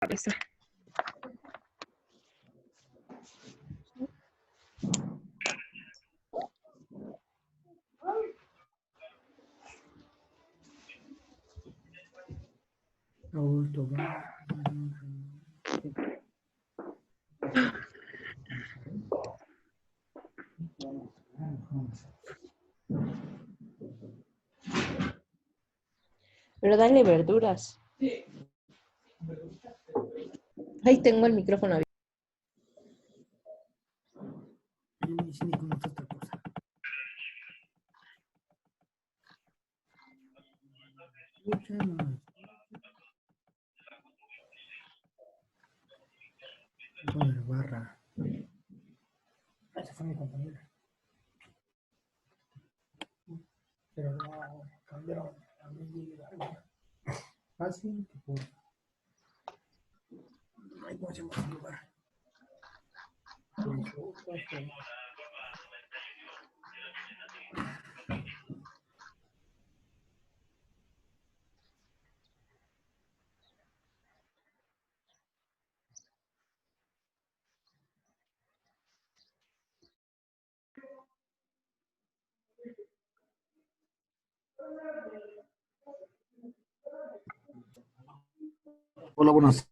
cabeza. Raúl Tobar. Pero dale verduras. Ahí tengo el micrófono abierto. Yo ni sé ni cómo está esta cosa. Poner barra. Esa fue mi compañera. Pero no cambiaron a mí fácil que por. Ay, ¿cómo se llama el lugar? Hola, buenas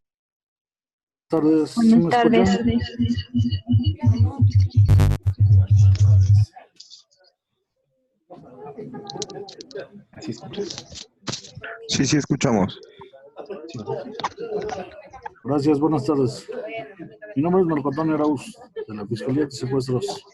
tardes. ¿Sí Buenas me tardes. escuchan? ¿Sí escuchas? Sí, escuchamos. Gracias, buenas tardes. Mi nombre es Marco Antonio Arauz, de la Fiscalía de Secuestros.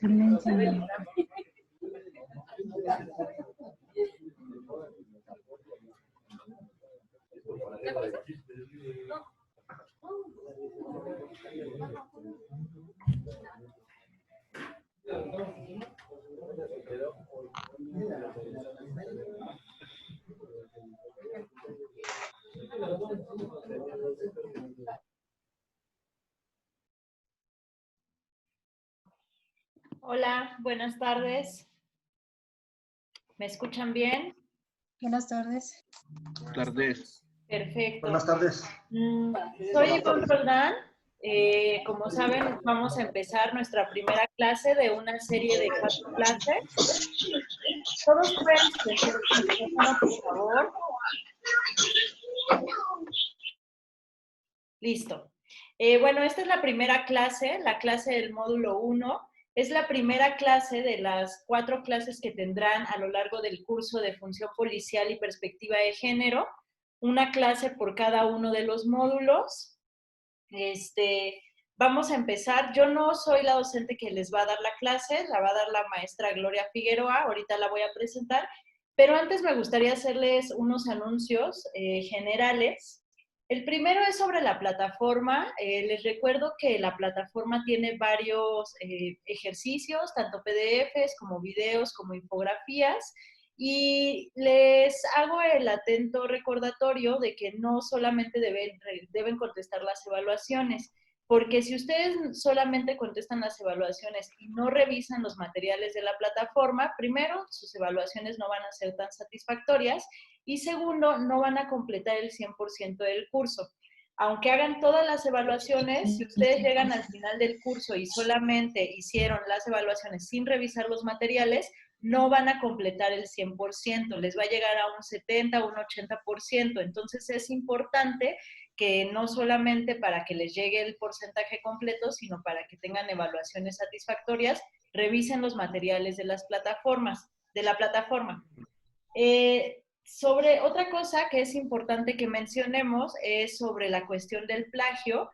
Hola, buenas tardes. ¿Me escuchan bien? Buenas tardes. Buenas tardes. Perfecto. Buenas tardes. Soy Ivonne Roldán. Como saben, vamos a empezar nuestra primera clase de una serie de 4 clases. Todos pueden silenciar su micrófono, por favor. Listo. Bueno, esta es la primera clase, la clase del módulo 1. Es la primera clase de las 4 clases que tendrán a lo largo del curso de función policial y perspectiva de género. Una clase por cada uno de los módulos. Vamos a empezar. Yo no soy la docente que les va a dar la clase, la va a dar la maestra Gloria Figueroa, ahorita la voy a presentar, pero antes me gustaría hacerles unos anuncios generales. El primero es sobre la plataforma. Les recuerdo que la plataforma tiene varios ejercicios, tanto PDFs como videos, como infografías, y les hago el atento recordatorio de que no solamente deben contestar las evaluaciones, porque si ustedes solamente contestan las evaluaciones y no revisan los materiales de la plataforma, primero, sus evaluaciones no van a ser tan satisfactorias, y segundo, no van a completar el 100% del curso. Aunque hagan todas las evaluaciones, si ustedes llegan al final del curso y solamente hicieron las evaluaciones sin revisar los materiales, no van a completar el 100%, les va a llegar a un 70 o un 80%. Entonces es importante que no solamente para que les llegue el porcentaje completo, sino para que tengan evaluaciones satisfactorias, revisen los materiales de las plataformas, de la plataforma. Sobre otra cosa que es importante que mencionemos es sobre la cuestión del plagio.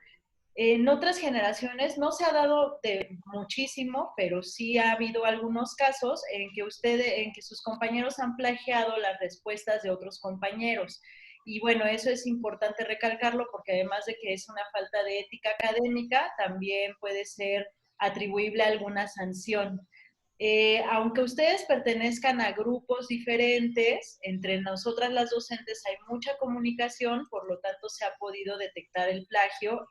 En otras generaciones no se ha dado de muchísimo, pero sí ha habido algunos casos en que sus compañeros han plagiado las respuestas de otros compañeros. Y bueno, eso es importante recalcarlo porque además de que es una falta de ética académica, también puede ser atribuible a alguna sanción. Aunque ustedes pertenezcan a grupos diferentes, entre nosotras las docentes hay mucha comunicación, por lo tanto se ha podido detectar el plagio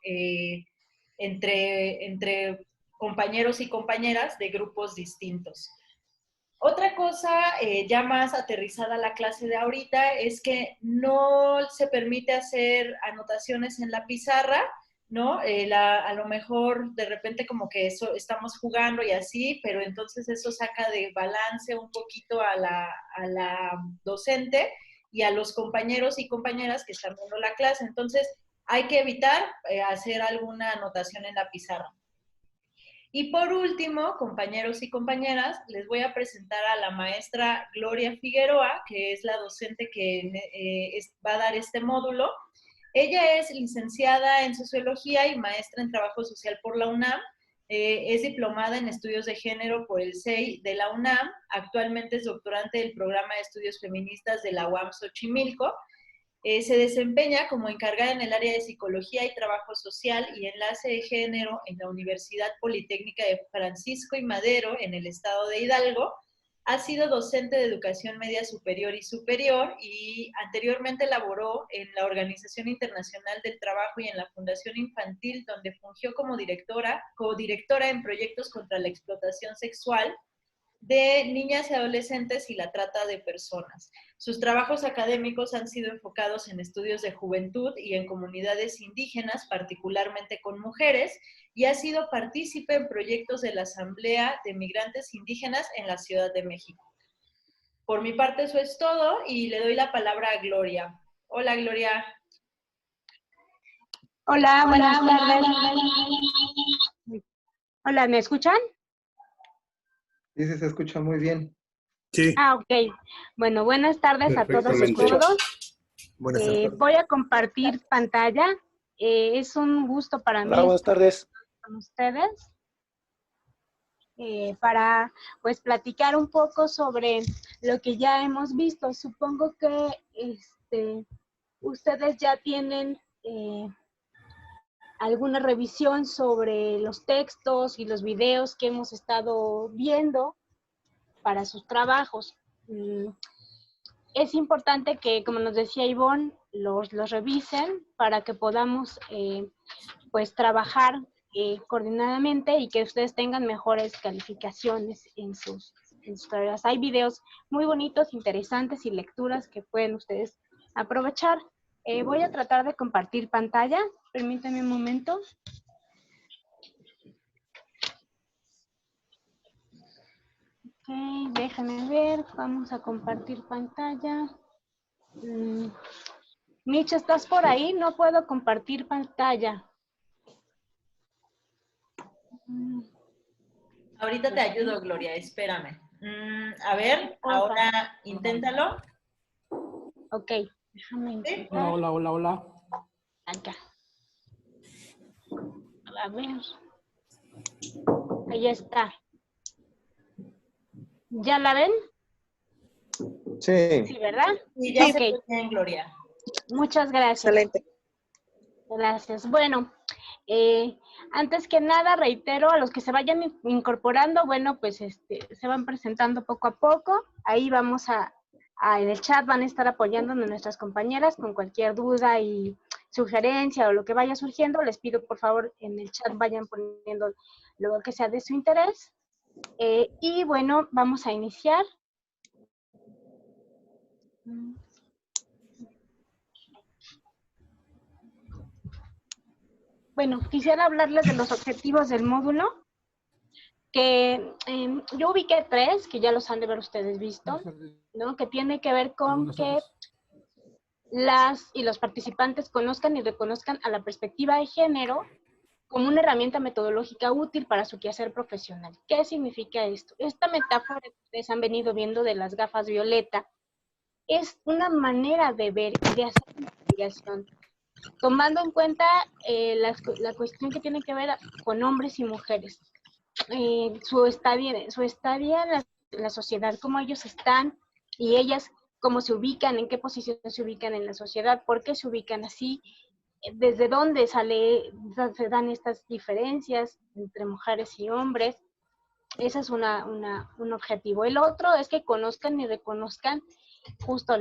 entre compañeros y compañeras de grupos distintos. Otra cosa ya más aterrizada a la clase de ahorita es que no se permite hacer anotaciones en la pizarra, ¿no? A lo mejor de repente como que estamos jugando y así, pero entonces eso saca de balance un poquito a la docente y a los compañeros y compañeras que están viendo la clase. Entonces hay que evitar hacer alguna anotación en la pizarra. Y por último, compañeros y compañeras, les voy a presentar a la maestra Gloria Figueroa, que es la docente que va a dar este módulo. Ella es licenciada en Sociología y maestra en Trabajo Social por la UNAM. Es diplomada en Estudios de Género por el CEI de la UNAM. Actualmente es doctorante del Programa de Estudios Feministas de la UAM Xochimilco. Se desempeña como encargada en el área de Psicología y Trabajo Social y Enlace de Género en la Universidad Politécnica de Francisco y Madero, en el estado de Hidalgo. Ha sido docente de Educación Media Superior y anteriormente laboró en la Organización Internacional del Trabajo y en la Fundación Infantil, donde fungió como codirectora en proyectos contra la explotación sexual de niñas y adolescentes y la trata de personas. Sus trabajos académicos han sido enfocados en estudios de juventud y en comunidades indígenas, particularmente con mujeres, y ha sido partícipe en proyectos de la Asamblea de Migrantes Indígenas en la Ciudad de México. Por mi parte eso es todo y le doy la palabra a Gloria. Hola, Gloria. Hola, buenas tardes. Hola, ¿me escuchan? Sí, se escucha muy bien. Sí, Ok. Bueno, buenas tardes a todos y perfectamente. todos. Buenas tardes. Voy a compartir pantalla. Es un gusto para mí Hola, buenas estar tardes. con ustedes para pues platicar un poco sobre lo que ya hemos visto. Supongo que ustedes ya tienen alguna revisión sobre los textos y los videos que hemos estado viendo para sus trabajos. Es importante que, como nos decía Ivonne, los revisen para que podamos pues trabajar coordinadamente y que ustedes tengan mejores calificaciones en sus tareas. Hay videos muy bonitos, interesantes y lecturas que pueden ustedes aprovechar. Voy a tratar de compartir pantalla. Permítanme un momento. Ok, déjenme ver. Vamos a compartir pantalla. Mitch, ¿estás por ahí? No puedo compartir pantalla. Ahorita te ayudo, Gloria, espérame. A ver, ahora inténtalo. Ok, déjame intentar. Hola, hola, hola. Acá. A ver. Ahí está. ¿Ya la ven? Sí. Sí, ¿verdad? Y ya Ok. se ve bien, Gloria. Muchas gracias. Excelente. Gracias. Bueno, antes que nada reitero a los que se vayan incorporando, bueno, pues se van presentando poco a poco. Ahí vamos en el chat van a estar apoyándonos nuestras compañeras con cualquier duda y sugerencia o lo que vaya surgiendo. Les pido por favor en el chat vayan poniendo lo que sea de su interés. Y bueno, vamos a iniciar. Bueno, quisiera hablarles de los objetivos del módulo, que yo ubiqué 3, que ya los han de ver ustedes visto, ¿no? Que tiene que ver con que las y los participantes conozcan y reconozcan a la perspectiva de género como una herramienta metodológica útil para su quehacer profesional. ¿Qué significa esto? Esta metáfora que ustedes han venido viendo de las gafas violeta es una manera de ver y de hacer investigación, tomando en cuenta la cuestión que tiene que ver con hombres y mujeres, su estadía en la sociedad, cómo ellos están y ellas, cómo se ubican, en qué posición se ubican en la sociedad, por qué se ubican así, desde dónde se dan estas diferencias entre mujeres y hombres. Ese es un objetivo. El otro es que conozcan y reconozcan justo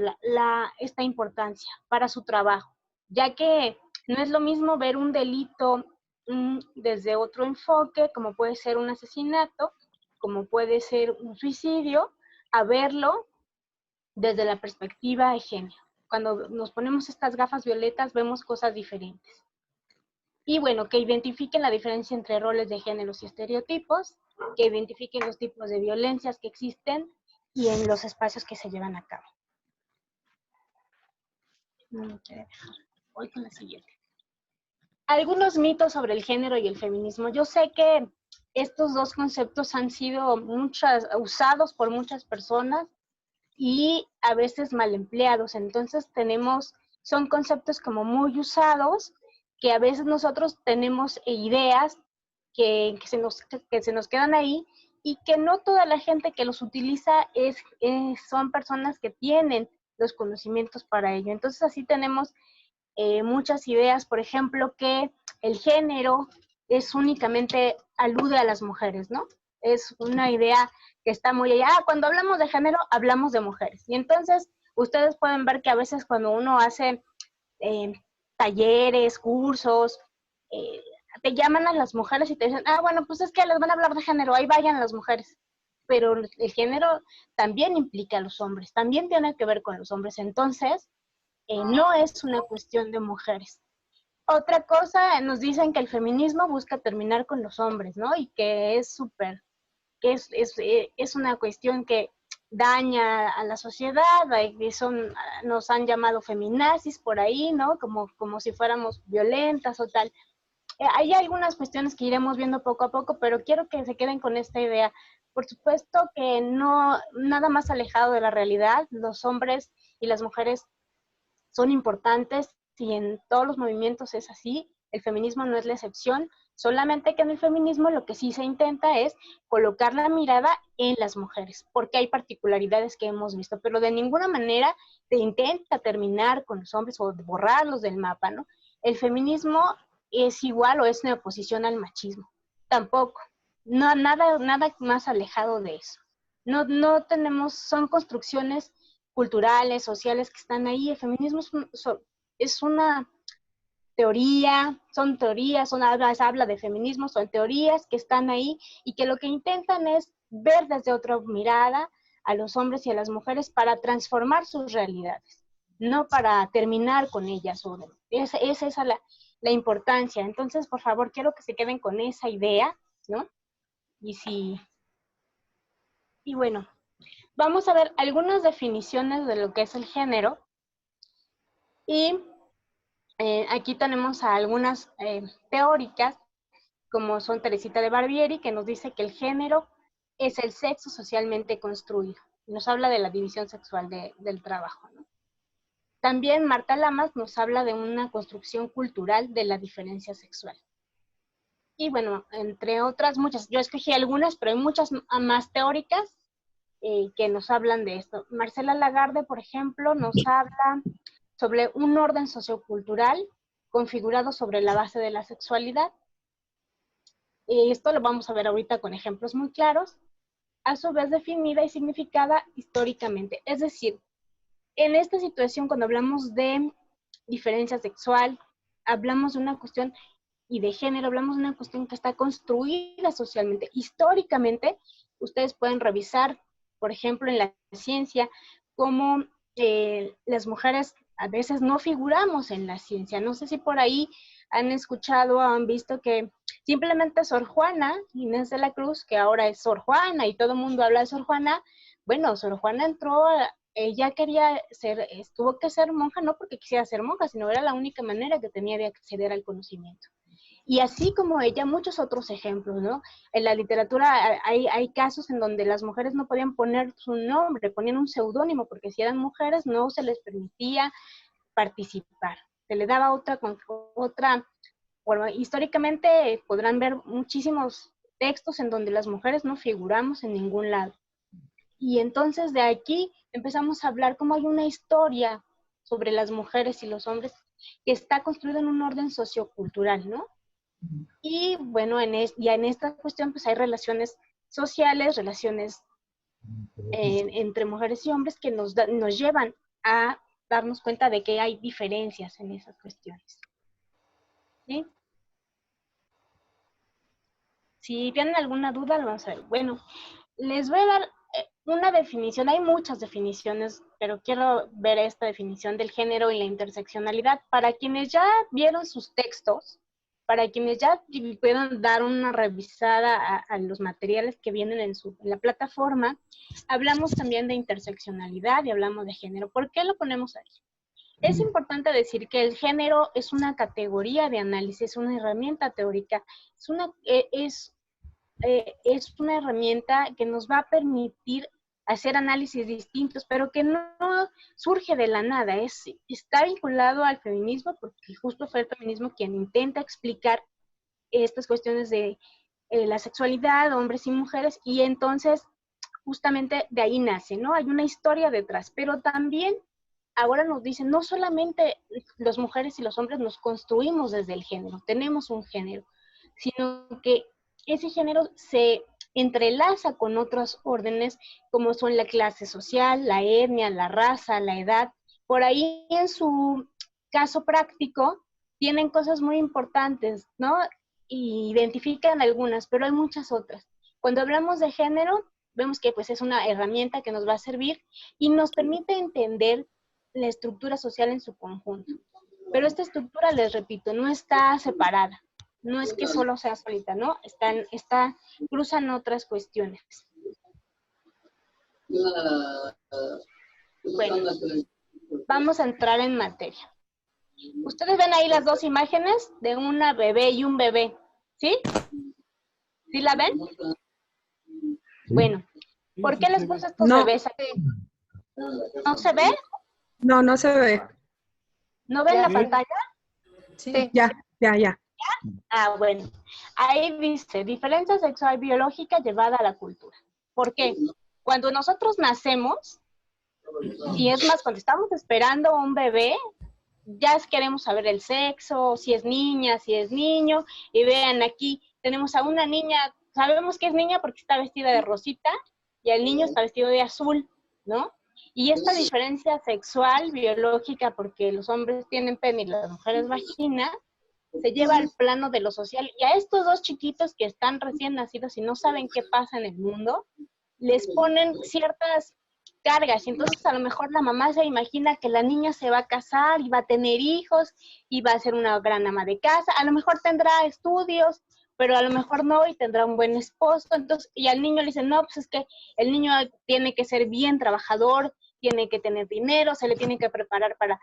esta importancia para su trabajo, ya que no es lo mismo ver un delito desde otro enfoque, como puede ser un asesinato, como puede ser un suicidio, a verlo desde la perspectiva de género. Cuando nos ponemos estas gafas violetas vemos cosas diferentes. Y bueno, que identifiquen la diferencia entre roles de géneros y estereotipos, que identifiquen los tipos de violencias que existen y en los espacios que se llevan a cabo. Voy con la siguiente. Algunos mitos sobre el género y el feminismo. Yo sé que estos dos conceptos han sido usados por muchas personas y a veces mal empleados. Entonces son conceptos como muy usados, que a veces nosotros tenemos ideas que se nos quedan ahí y que no toda la gente que los utiliza son personas que tienen los conocimientos para ello. Entonces así tenemos muchas ideas, por ejemplo, que el género es únicamente alude a las mujeres, ¿no? Es una idea que está muy allá. Cuando hablamos de género, hablamos de mujeres. Y entonces, ustedes pueden ver que a veces cuando uno hace talleres, cursos, te llaman a las mujeres y te dicen, bueno, pues es que les van a hablar de género, ahí vayan las mujeres. Pero el género también implica a los hombres, también tiene que ver con los hombres. Entonces, no es una cuestión de mujeres. Otra cosa, nos dicen que el feminismo busca terminar con los hombres, ¿no? Y que es es una cuestión que daña a la sociedad, nos han llamado feminazis por ahí, ¿no? Como si fuéramos violentas o tal. Hay algunas cuestiones que iremos viendo poco a poco, pero quiero que se queden con esta idea. Por supuesto que no, nada más alejado de la realidad, los hombres y las mujeres son importantes y en todos los movimientos es así, el feminismo no es la excepción, solamente que en el feminismo lo que sí se intenta es colocar la mirada en las mujeres, porque hay particularidades que hemos visto, pero de ninguna manera se intenta terminar con los hombres o borrarlos del mapa, ¿no? El feminismo es igual o es una oposición al machismo, tampoco, no, nada más alejado de eso. No tenemos, son construcciones culturales, sociales que están ahí. El feminismo es una teoría, son teorías, habla de feminismo, son teorías que están ahí y que lo que intentan es ver desde otra mirada a los hombres y a las mujeres para transformar sus realidades, no para terminar con ellas. Es esa la importancia. Entonces, por favor, quiero que se queden con esa idea, ¿no? Y bueno, vamos a ver algunas definiciones de lo que es el género. Y aquí tenemos a algunas teóricas, como son Teresita de Barbieri, que nos dice que el género es el sexo socialmente construido. Nos habla de la división sexual del trabajo, ¿no? También Marta Lamas nos habla de una construcción cultural de la diferencia sexual. Y bueno, entre otras muchas, yo escogí algunas, pero hay muchas más teóricas que nos hablan de esto. Marcela Lagarde, por ejemplo, nos habla sobre un orden sociocultural configurado sobre la base de la sexualidad. Esto lo vamos a ver ahorita con ejemplos muy claros, a su vez definida y significada históricamente. Es decir, en esta situación, cuando hablamos de diferencia sexual, hablamos de una cuestión y de género, hablamos de una cuestión que está construida socialmente. Históricamente, ustedes pueden revisar, por ejemplo, en la ciencia, cómo las mujeres a veces no figuramos en la ciencia. No sé si por ahí han escuchado o han visto que simplemente Sor Juana Inés de la Cruz, que ahora es Sor Juana y todo el mundo habla de Sor Juana, bueno, Sor Juana ella tuvo que ser monja no porque quisiera ser monja, sino era la única manera que tenía de acceder al conocimiento. Y así como ella, muchos otros ejemplos, ¿no? En la literatura hay casos en donde las mujeres no podían poner su nombre, ponían un seudónimo, porque si eran mujeres no se les permitía participar. Se le daba otra. Bueno, históricamente podrán ver muchísimos textos en donde las mujeres no figuramos en ningún lado. Y entonces de aquí empezamos a hablar cómo hay una historia sobre las mujeres y los hombres que está construida en un orden sociocultural, ¿no? Y bueno, en esta cuestión pues hay relaciones sociales, relaciones entre mujeres y hombres que nos llevan a darnos cuenta de que hay diferencias en esas cuestiones. ¿Sí? Si tienen alguna duda, lo vamos a ver. Bueno, les voy a dar una definición, hay muchas definiciones, pero quiero ver esta definición del género y la interseccionalidad. Para quienes ya vieron sus textos, para quienes ya pudieron dar una revisada a los materiales que vienen en la plataforma, hablamos también de interseccionalidad y hablamos de género. ¿Por qué lo ponemos aquí? Es importante decir que el género es una categoría de análisis, una herramienta teórica, es una herramienta que nos va a permitir hacer análisis distintos, pero que no surge de la nada, está vinculado al feminismo, porque justo fue el feminismo quien intenta explicar estas cuestiones de la sexualidad, hombres y mujeres, y entonces justamente de ahí nace, ¿no? Hay una historia detrás, pero también ahora nos dicen, no solamente las mujeres y los hombres nos construimos desde el género, tenemos un género, sino que ese género se entrelaza con otros órdenes como son la clase social, la etnia, la raza, la edad. Por ahí en su caso práctico tienen cosas muy importantes, ¿no? Y identifican algunas, pero hay muchas otras. Cuando hablamos de género, vemos que pues es una herramienta que nos va a servir y nos permite entender la estructura social en su conjunto. Pero esta estructura, les repito, no está separada. No es que solo sea solita, ¿no? Cruzan otras cuestiones. Bueno, vamos a entrar en materia. Ustedes ven ahí las dos imágenes de una bebé y un bebé, ¿sí? ¿Sí la ven? Bueno, ¿por qué les puse estos bebés aquí? ¿No se ve? No, no se ve. ¿No ven la pantalla? Sí, ya. Ah, bueno. Ahí dice, diferencia sexual biológica llevada a la cultura. ¿Por qué? Cuando nosotros nacemos, y es más, cuando estamos esperando un bebé, ya queremos saber el sexo, si es niña, si es niño, y vean aquí, tenemos a una niña, sabemos que es niña porque está vestida de rosita, y el niño está vestido de azul, ¿no? Y esta diferencia sexual, biológica, porque los hombres tienen pene y las mujeres vagina, se lleva al plano de lo social. Y a estos dos chiquitos que están recién nacidos y no saben qué pasa en el mundo, les ponen ciertas cargas. Y entonces a lo mejor la mamá se imagina que la niña se va a casar y va a tener hijos y va a ser una gran ama de casa. A lo mejor tendrá estudios, pero a lo mejor no, y tendrá un buen esposo. Entonces, y al niño le dicen, no, pues es que el niño tiene que ser bien trabajador, tiene que tener dinero, se le tiene que preparar para...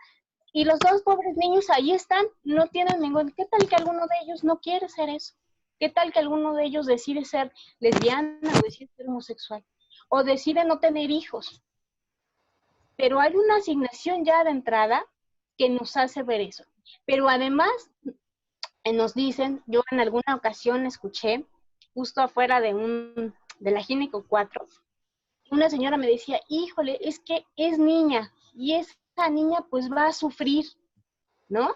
Y los dos pobres niños ahí están, no tienen ningún... ¿Qué tal que alguno de ellos no quiere ser eso? ¿Qué tal que alguno de ellos decide ser lesbiana o decide ser homosexual? O decide no tener hijos. Pero hay una asignación ya de entrada que nos hace ver eso. Pero además nos dicen, yo en alguna ocasión escuché, justo afuera de la Gineco 4, una señora me decía, híjole, es que es niña, y esa niña pues va a sufrir, ¿no?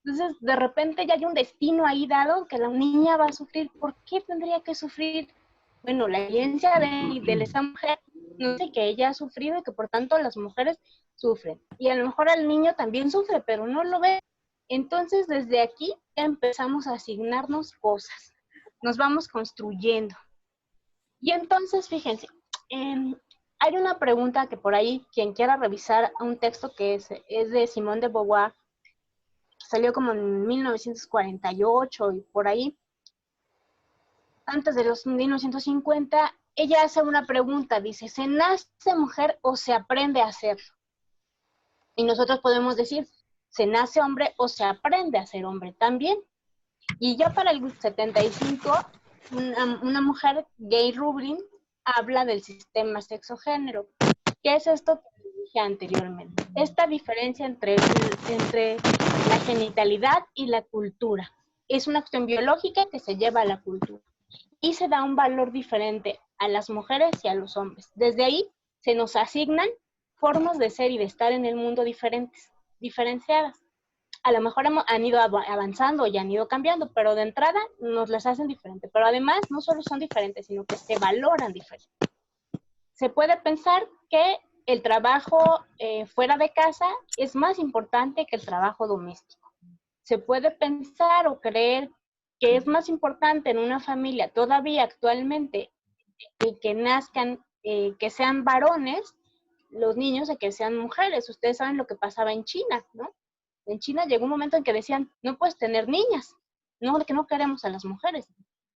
Entonces, de repente ya hay un destino ahí dado que la niña va a sufrir. ¿Por qué tendría que sufrir? Bueno, la evidencia de esa mujer no dice que ella ha sufrido y que por tanto las mujeres sufren. Y a lo mejor el niño también sufre, pero no lo ve. Entonces, desde aquí ya empezamos a asignarnos cosas. Nos vamos construyendo. Y entonces, fíjense, hay una pregunta que por ahí, quien quiera revisar un texto que es de Simone de Beauvoir, salió como en 1948 y por ahí, antes de los 1950, ella hace una pregunta, dice, ¿se nace mujer o se aprende a serlo? Y nosotros podemos decir, ¿se nace hombre o se aprende a ser hombre también? Y ya para el 75, una mujer, Gay Rubin, habla del sistema sexo-género. ¿Qué es esto que dije anteriormente? Esta diferencia entre la genitalidad y la cultura. Es una cuestión biológica que se lleva a la cultura. Y se da un valor diferente a las mujeres y a los hombres. Desde ahí se nos asignan formas de ser y de estar en el mundo diferenciadas. A lo mejor han ido avanzando y han ido cambiando, pero de entrada nos las hacen diferentes. Pero además no solo son diferentes, sino que se valoran diferente. Se puede pensar que el trabajo fuera de casa es más importante que el trabajo doméstico. Se puede pensar o creer que es más importante en una familia todavía actualmente que nazcan que sean varones los niños a que sean mujeres. Ustedes saben lo que pasaba en China, ¿no? En China llegó un momento en que decían, no puedes tener niñas, no, que no queremos a las mujeres,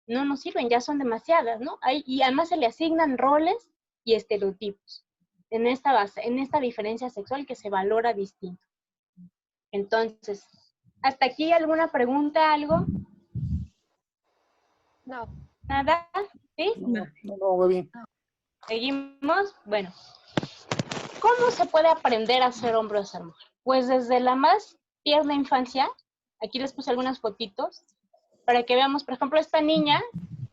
no nos sirven, ya son demasiadas, ¿no? Y además se le asignan roles y estereotipos en esta base, en esta diferencia sexual que se valora distinto. Entonces, ¿hasta aquí alguna pregunta, algo? No. ¿Nada? ¿Sí? No, va bien. ¿Seguimos? Bueno. ¿Cómo se puede aprender a ser hombre o ser mujer? Pues desde la más tierna infancia, aquí les puse algunas fotitos, para que veamos, por ejemplo, esta niña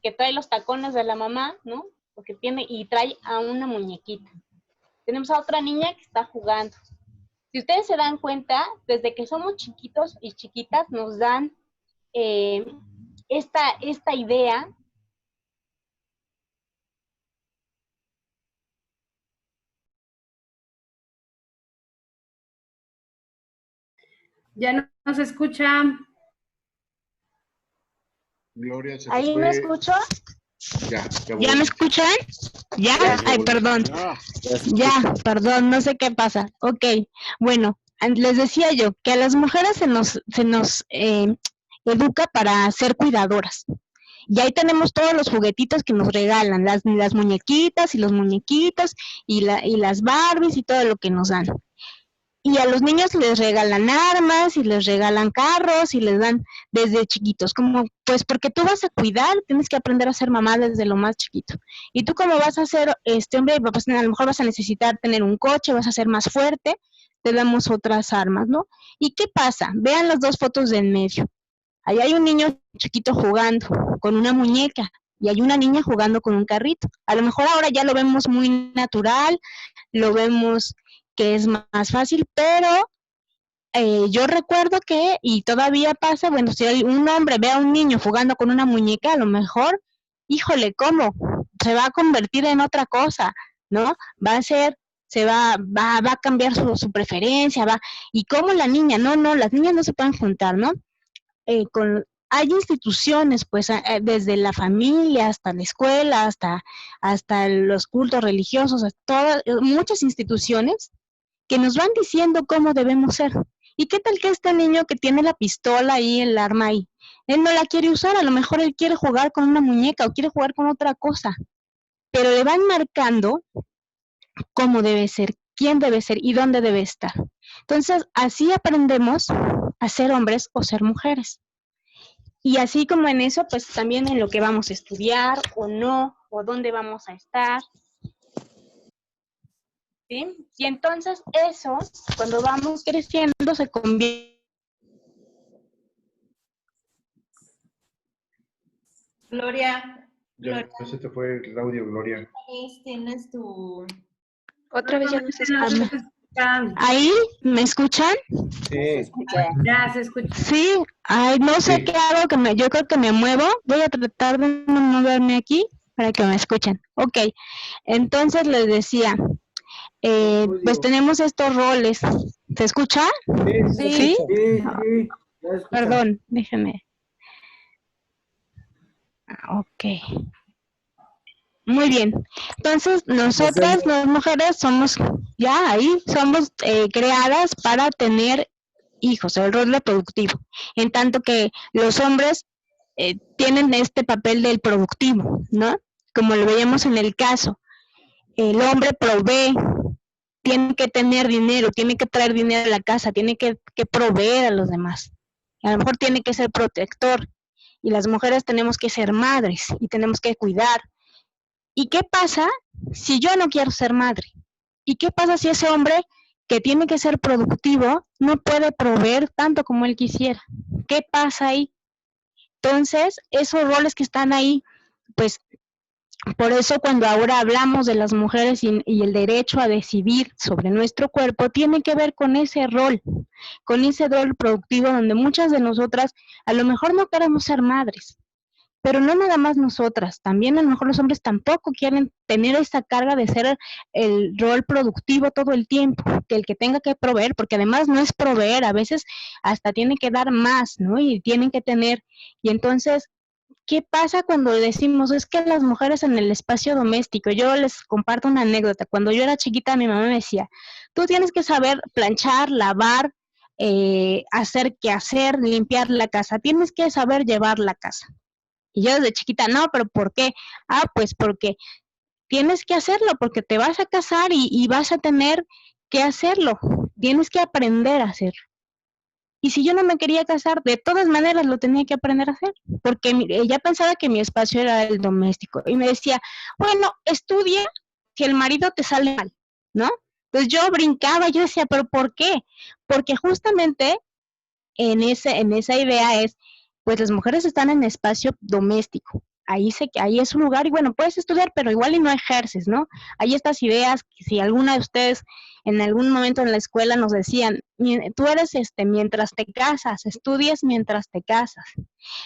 que trae los tacones de la mamá, ¿no? Porque tiene, y trae a una muñequita. Tenemos a otra niña que está jugando. Si ustedes se dan cuenta, desde que somos chiquitos y chiquitas nos dan esta idea. Ya no se escucha. Gloria, se ¿Ahí fue. me escucho? Ya, ¿Ya me escuchan? ¿Ya? Ay, perdón. Ya, perdón, no sé qué pasa. Ok, bueno, les decía yo que a las mujeres se nos educa para ser cuidadoras. Y ahí tenemos todos los juguetitos que nos regalan, las muñequitas y los muñequitos y las Barbies y todo lo que nos dan. Y a los niños les regalan armas y les regalan carros y les dan desde chiquitos, como pues porque tú vas a cuidar, tienes que aprender a ser mamá desde lo más chiquito. Y tú como vas a ser hombre, pues a lo mejor vas a necesitar tener un coche, vas a ser más fuerte, te damos otras armas, ¿no? ¿Y qué pasa? Vean las dos fotos de en medio. Ahí hay un niño chiquito jugando con una muñeca y hay una niña jugando con un carrito. A lo mejor ahora ya lo vemos muy natural, lo vemos que es más fácil, pero yo recuerdo que, y todavía pasa, bueno, si un hombre ve a un niño jugando con una muñeca, a lo mejor, híjole, ¿cómo? Se va a convertir en otra cosa, ¿no? Va a ser, va a cambiar su preferencia, y como la niña, no, las niñas no se pueden juntar, ¿no? Hay instituciones, pues, desde la familia hasta la escuela, hasta los cultos religiosos, muchas instituciones que nos van diciendo cómo debemos ser. ¿Y qué tal que este niño que tiene la pistola ahí, el arma ahí, él no la quiere usar? A lo mejor él quiere jugar con una muñeca o quiere jugar con otra cosa, pero le van marcando cómo debe ser, quién debe ser y dónde debe estar. Entonces, así aprendemos a ser hombres o ser mujeres. Y así como en eso, pues también en lo que vamos a estudiar o no, o dónde vamos a estar. ¿Sí? Y entonces eso, cuando vamos creciendo, se convierte. Gloria. Ya se te fue el audio, Gloria. Tienes tu... Otra vez ya no se escucha. ¿Ahí? ¿Me escuchan? Sí. Ya se escucha. Sí. Ay, no sé Sí. qué hago, yo creo que me muevo. Voy a tratar de no moverme aquí para que me escuchen. Ok. Entonces les decía, pues tenemos estos roles. ¿Se escucha? Sí. ¿Sí? Perdón, déjenme. Ok. Muy bien. Entonces, nosotras, las mujeres, somos creadas para tener hijos, el rol reproductivo. En tanto que los hombres tienen este papel del productivo, ¿no? Como lo veíamos en el caso. El hombre provee, tiene que tener dinero, tiene que traer dinero a la casa, tiene que proveer a los demás. A lo mejor tiene que ser protector. Y las mujeres tenemos que ser madres y tenemos que cuidar. ¿Y qué pasa si yo no quiero ser madre? ¿Y qué pasa si ese hombre que tiene que ser productivo no puede proveer tanto como él quisiera? ¿Qué pasa ahí? Entonces, esos roles que están ahí, pues, por eso cuando ahora hablamos de las mujeres y el derecho a decidir sobre nuestro cuerpo, tiene que ver con ese rol productivo donde muchas de nosotras a lo mejor no queremos ser madres. Pero no nada más nosotras, también a lo mejor los hombres tampoco quieren tener esa carga de ser el rol productivo todo el tiempo, que el que tenga que proveer, porque además no es proveer, a veces hasta tiene que dar más, ¿no? Y tienen que tener, y entonces ¿qué pasa cuando decimos, es que las mujeres en el espacio doméstico? Yo les comparto una anécdota. Cuando yo era chiquita, mi mamá me decía, tú tienes que saber planchar, lavar, hacer quehacer, limpiar la casa. Tienes que saber llevar la casa. Y yo desde chiquita, no, ¿pero por qué? Ah, pues porque tienes que hacerlo, porque te vas a casar y vas a tener que hacerlo. Tienes que aprender a hacerlo. Y si yo no me quería casar, de todas maneras lo tenía que aprender a hacer, porque ella pensaba que mi espacio era el doméstico. Y me decía, bueno, estudia si el marido te sale mal, ¿no? Entonces yo brincaba, yo decía, ¿pero por qué? Porque justamente en esa idea es, pues las mujeres están en espacio doméstico. Ahí es un lugar y bueno, puedes estudiar, pero igual y no ejerces, ¿no? Hay estas ideas que si alguna de ustedes en algún momento en la escuela nos decían, tú eres mientras te casas, estudias mientras te casas.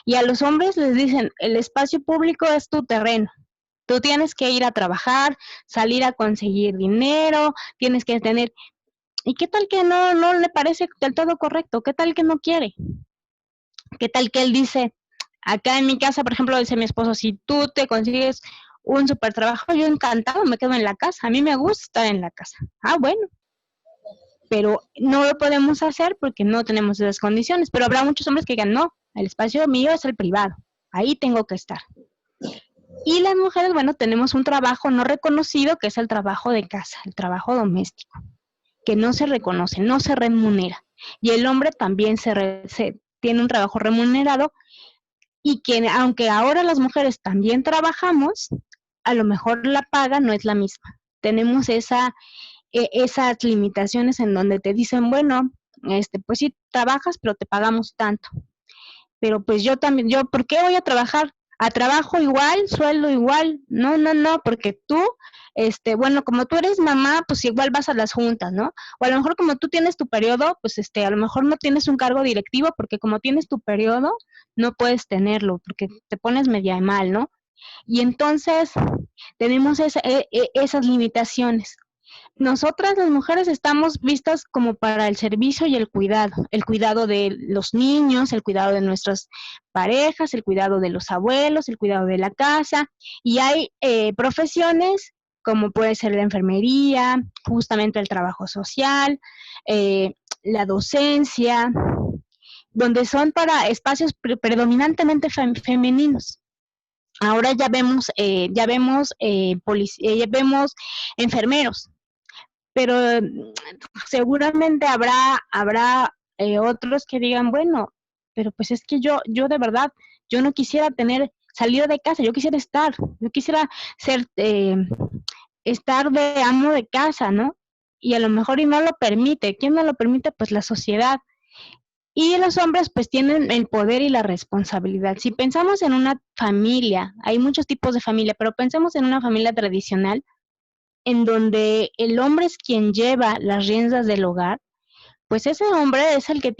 Y a los hombres les dicen, el espacio público es tu terreno. Tú tienes que ir a trabajar, salir a conseguir dinero, tienes que tener... ¿Y qué tal que no le parece del todo correcto? ¿Qué tal que no quiere? ¿Qué tal que él dice, acá en mi casa, por ejemplo, dice mi esposo, si tú te consigues un super trabajo, yo encantado me quedo en la casa, a mí me gusta estar en la casa. Ah, bueno, pero no lo podemos hacer porque no tenemos esas condiciones, pero habrá muchos hombres que digan, no, el espacio mío es el privado, ahí tengo que estar. Y las mujeres, bueno, tenemos un trabajo no reconocido que es el trabajo de casa, el trabajo doméstico, que no se reconoce, no se remunera. Y el hombre también tiene un trabajo remunerado y que aunque ahora las mujeres también trabajamos, a lo mejor la paga no es la misma. Tenemos esas limitaciones en donde te dicen, bueno, pues sí trabajas, pero te pagamos tanto. Pero pues yo también, ¿por qué voy a trabajar? A trabajo igual, sueldo igual. No, porque tú, bueno, como tú eres mamá, pues igual vas a las juntas, ¿no? O a lo mejor como tú tienes tu periodo, pues a lo mejor no tienes un cargo directivo porque como tienes tu periodo, no puedes tenerlo porque te pones media mal, ¿no? Y entonces tenemos esas limitaciones. Nosotras las mujeres estamos vistas como para el servicio y el cuidado de los niños, el cuidado de nuestras parejas, el cuidado de los abuelos, el cuidado de la casa, y hay profesiones como puede ser la enfermería, justamente el trabajo social, la docencia, donde son para espacios predominantemente femeninos. Ahora ya vemos enfermeros, pero seguramente habrá otros que digan, bueno, pero pues es que yo de verdad, yo no quisiera salir de casa, yo quisiera estar de amo de casa, ¿no? Y a lo mejor y no lo permite. ¿Quién no lo permite? Pues la sociedad. Y los hombres pues tienen el poder y la responsabilidad. Si pensamos en una familia, hay muchos tipos de familia, pero pensemos en una familia tradicional, en donde el hombre es quien lleva las riendas del hogar, pues ese hombre es el que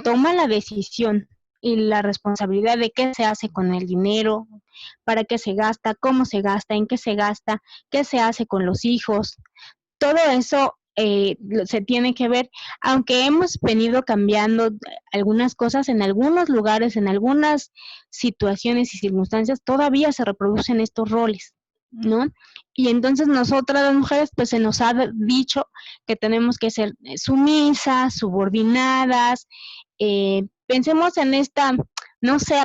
toma la decisión y la responsabilidad de qué se hace con el dinero, para qué se gasta, cómo se gasta, en qué se gasta, qué se hace con los hijos. Todo eso se tiene que ver, aunque hemos venido cambiando algunas cosas en algunos lugares, en algunas situaciones y circunstancias, todavía se reproducen estos roles, ¿no? Y entonces nosotras las mujeres pues se nos ha dicho que tenemos que ser sumisas, subordinadas. Pensemos en esta, no sé,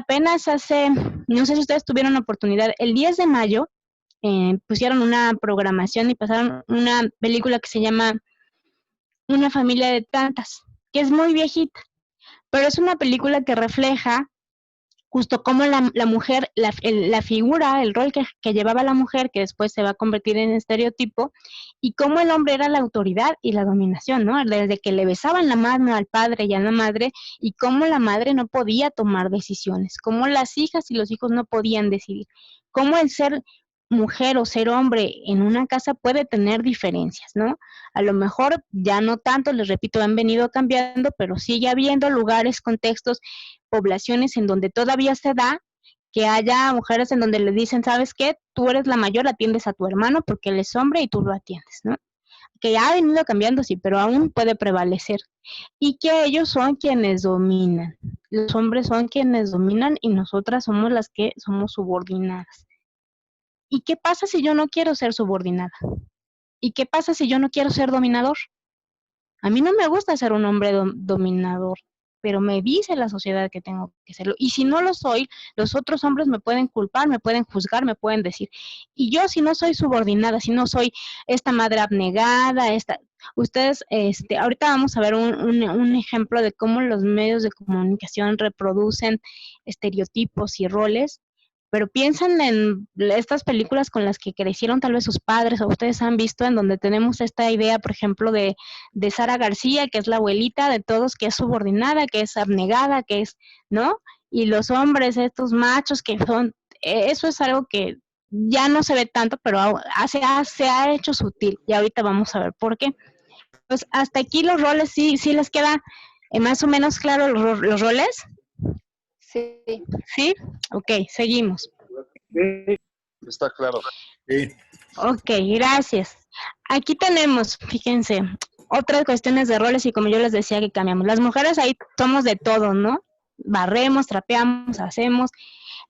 no sé si ustedes tuvieron la oportunidad, el 10 de mayo pusieron una programación y pasaron una película que se llama Una familia de tantas, que es muy viejita, pero es una película que refleja justo cómo la mujer, la figura, el rol que llevaba la mujer, que después se va a convertir en estereotipo, y cómo el hombre era la autoridad y la dominación, ¿no? Desde que le besaban la mano al padre y a la madre, y cómo la madre no podía tomar decisiones, cómo las hijas y los hijos no podían decidir, cómo el ser mujer o ser hombre en una casa puede tener diferencias, ¿no? A lo mejor ya no tanto, les repito, han venido cambiando, pero sigue habiendo lugares, contextos, poblaciones en donde todavía se da que haya mujeres en donde le dicen, ¿sabes qué? Tú eres la mayor, atiendes a tu hermano porque él es hombre y tú lo atiendes, ¿no? que ha venido cambiando, sí, pero aún puede prevalecer. Y que ellos son quienes dominan. Los hombres son quienes dominan y nosotras somos las que somos subordinadas. ¿Y qué pasa si yo no quiero ser subordinada? ¿Y qué pasa si yo no quiero ser dominador? A mí no me gusta ser un hombre dominador, pero me dice la sociedad que tengo que serlo. Y si no lo soy, los otros hombres me pueden culpar, me pueden juzgar, me pueden decir. Y yo, si no soy subordinada, si no soy esta madre abnegada, ustedes, ahorita vamos a ver un ejemplo de cómo los medios de comunicación reproducen estereotipos y roles. Pero piensan en estas películas con las que crecieron tal vez sus padres o ustedes han visto, en donde tenemos esta idea, por ejemplo, de Sara García, que es la abuelita de todos, que es subordinada, que es abnegada, que es, ¿no? Y los hombres, estos machos que son, eso es algo que ya no se ve tanto, pero se ha hecho sutil y ahorita vamos a ver por qué. Pues hasta aquí los roles, sí les queda más o menos claro los roles. Sí. ¿Sí? Ok, seguimos. Está claro. Sí. Ok, gracias. Aquí tenemos, fíjense, otras cuestiones de roles y como yo les decía que cambiamos. Las mujeres ahí somos de todo, ¿no? Barremos, trapeamos, hacemos.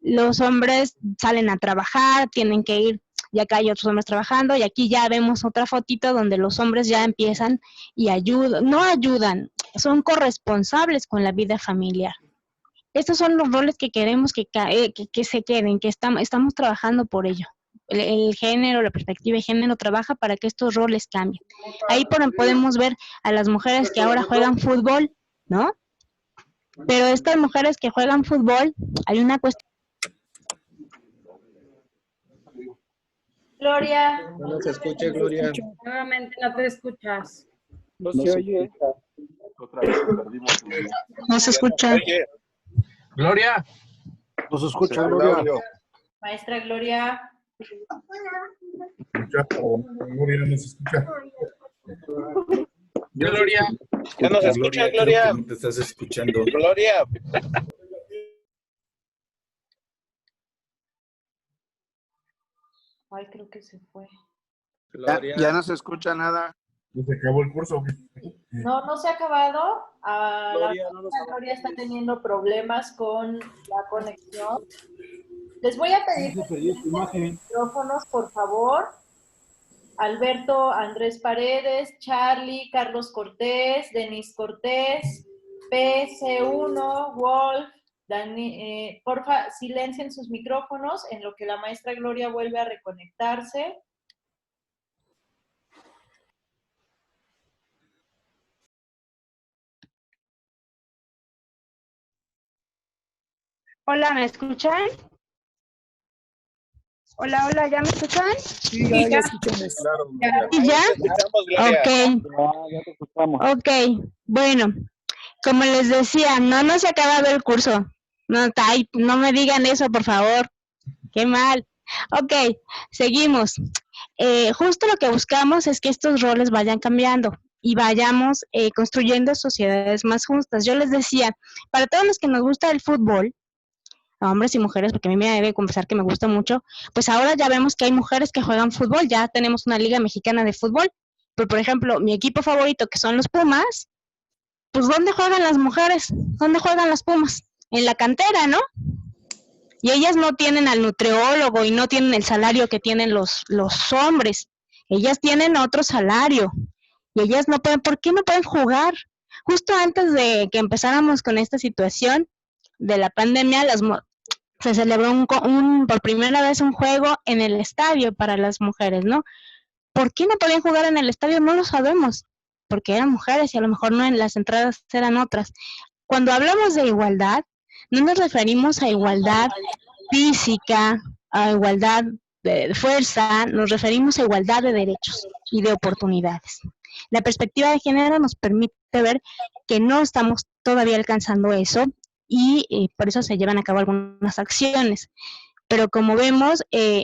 Los hombres salen a trabajar, tienen que ir, y acá hay otros hombres trabajando y aquí ya vemos otra fotito donde los hombres ya empiezan y no ayudan, son corresponsables con la vida familiar. Estos son los roles que queremos que se queden, que estamos trabajando por ello. El género, la perspectiva de género trabaja para que estos roles cambien. Ahí podemos ver a las mujeres que ahora juegan fútbol, ¿no? Pero estas mujeres que juegan fútbol, hay una cuestión. Gloria. No se escucha, Gloria. Nuevamente no te escuchas. No se oye. Otra vez perdimos. No se escucha. Gloria. No se escucha, Gloria. Maestra Gloria. Gloria no se escucha. Gloria. Ya nos escucha, Gloria. No te estás escuchando. Gloria. Ay, creo que se fue. Ya no se escucha nada. ¿Se acabó el curso? No se ha acabado. Gloria, Gloria está teniendo problemas con la conexión. Les voy a pedir micrófonos, por favor. Alberto Andrés Paredes, Charlie, Carlos Cortés, Denis Cortés, PC1, Wolf, Dani, porfa, silencien sus micrófonos en lo que la maestra Gloria vuelve a reconectarse. Hola, ¿me escuchan? Hola, ¿ya me escuchan? Sí, ya escuchamos. Claro. ¿Y ya? Escuchamos, Gloria. Ok. Ok, bueno, como les decía, no se ha acabado el curso. No me digan eso, por favor. Qué mal. Ok, seguimos. Justo lo que buscamos es que estos roles vayan cambiando y vayamos construyendo sociedades más justas. Yo les decía, para todos los que nos gusta el fútbol, a hombres y mujeres, porque a mí me debe confesar que me gusta mucho, pues ahora ya vemos que hay mujeres que juegan fútbol, ya tenemos una liga mexicana de fútbol, pero por ejemplo, mi equipo favorito, que son los Pumas, pues ¿dónde juegan las mujeres? ¿Dónde juegan las Pumas? En la cantera, ¿no? Y ellas no tienen al nutriólogo y no tienen el salario que tienen los hombres, ellas tienen otro salario, y ellas no pueden, ¿por qué no pueden jugar? Justo antes de que empezáramos con esta situación de la pandemia, se celebró por primera vez un juego en el estadio para las mujeres, ¿no? ¿Por qué no podían jugar en el estadio? No lo sabemos, porque eran mujeres y a lo mejor no, en las entradas eran otras. Cuando hablamos de igualdad, no nos referimos a igualdad física, a igualdad de fuerza, nos referimos a igualdad de derechos y de oportunidades. La perspectiva de género nos permite ver que no estamos todavía alcanzando eso y por eso se llevan a cabo algunas acciones. Pero como vemos,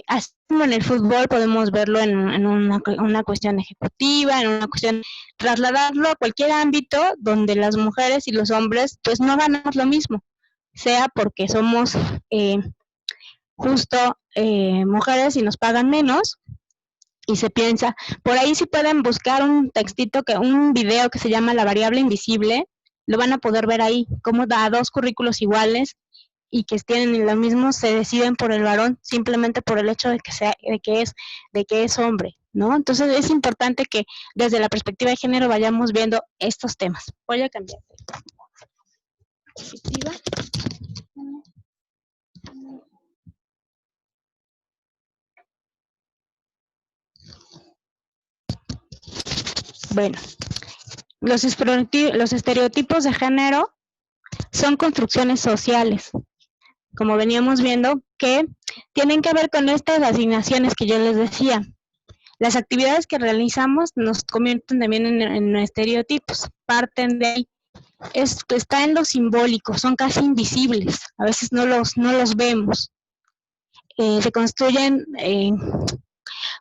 así como en el fútbol podemos verlo en una cuestión ejecutiva, en una cuestión, trasladarlo a cualquier ámbito donde las mujeres y los hombres pues no ganamos lo mismo, sea porque somos justo mujeres y nos pagan menos, y se piensa. Por ahí sí pueden buscar un un video que se llama La variable invisible, lo van a poder ver ahí, cómo da dos currículos iguales y que tienen lo mismo, se deciden por el varón simplemente por el hecho de que es hombre, ¿no? Entonces es importante que desde la perspectiva de género vayamos viendo estos temas. Voy a cambiar de perspectiva. Bueno, los estereotipos de género son construcciones sociales, como veníamos viendo, que tienen que ver con estas asignaciones que yo les decía. Las actividades que realizamos nos convierten también en estereotipos, parten de ahí. Está en lo simbólico, son casi invisibles, a veces no los vemos. Se construyen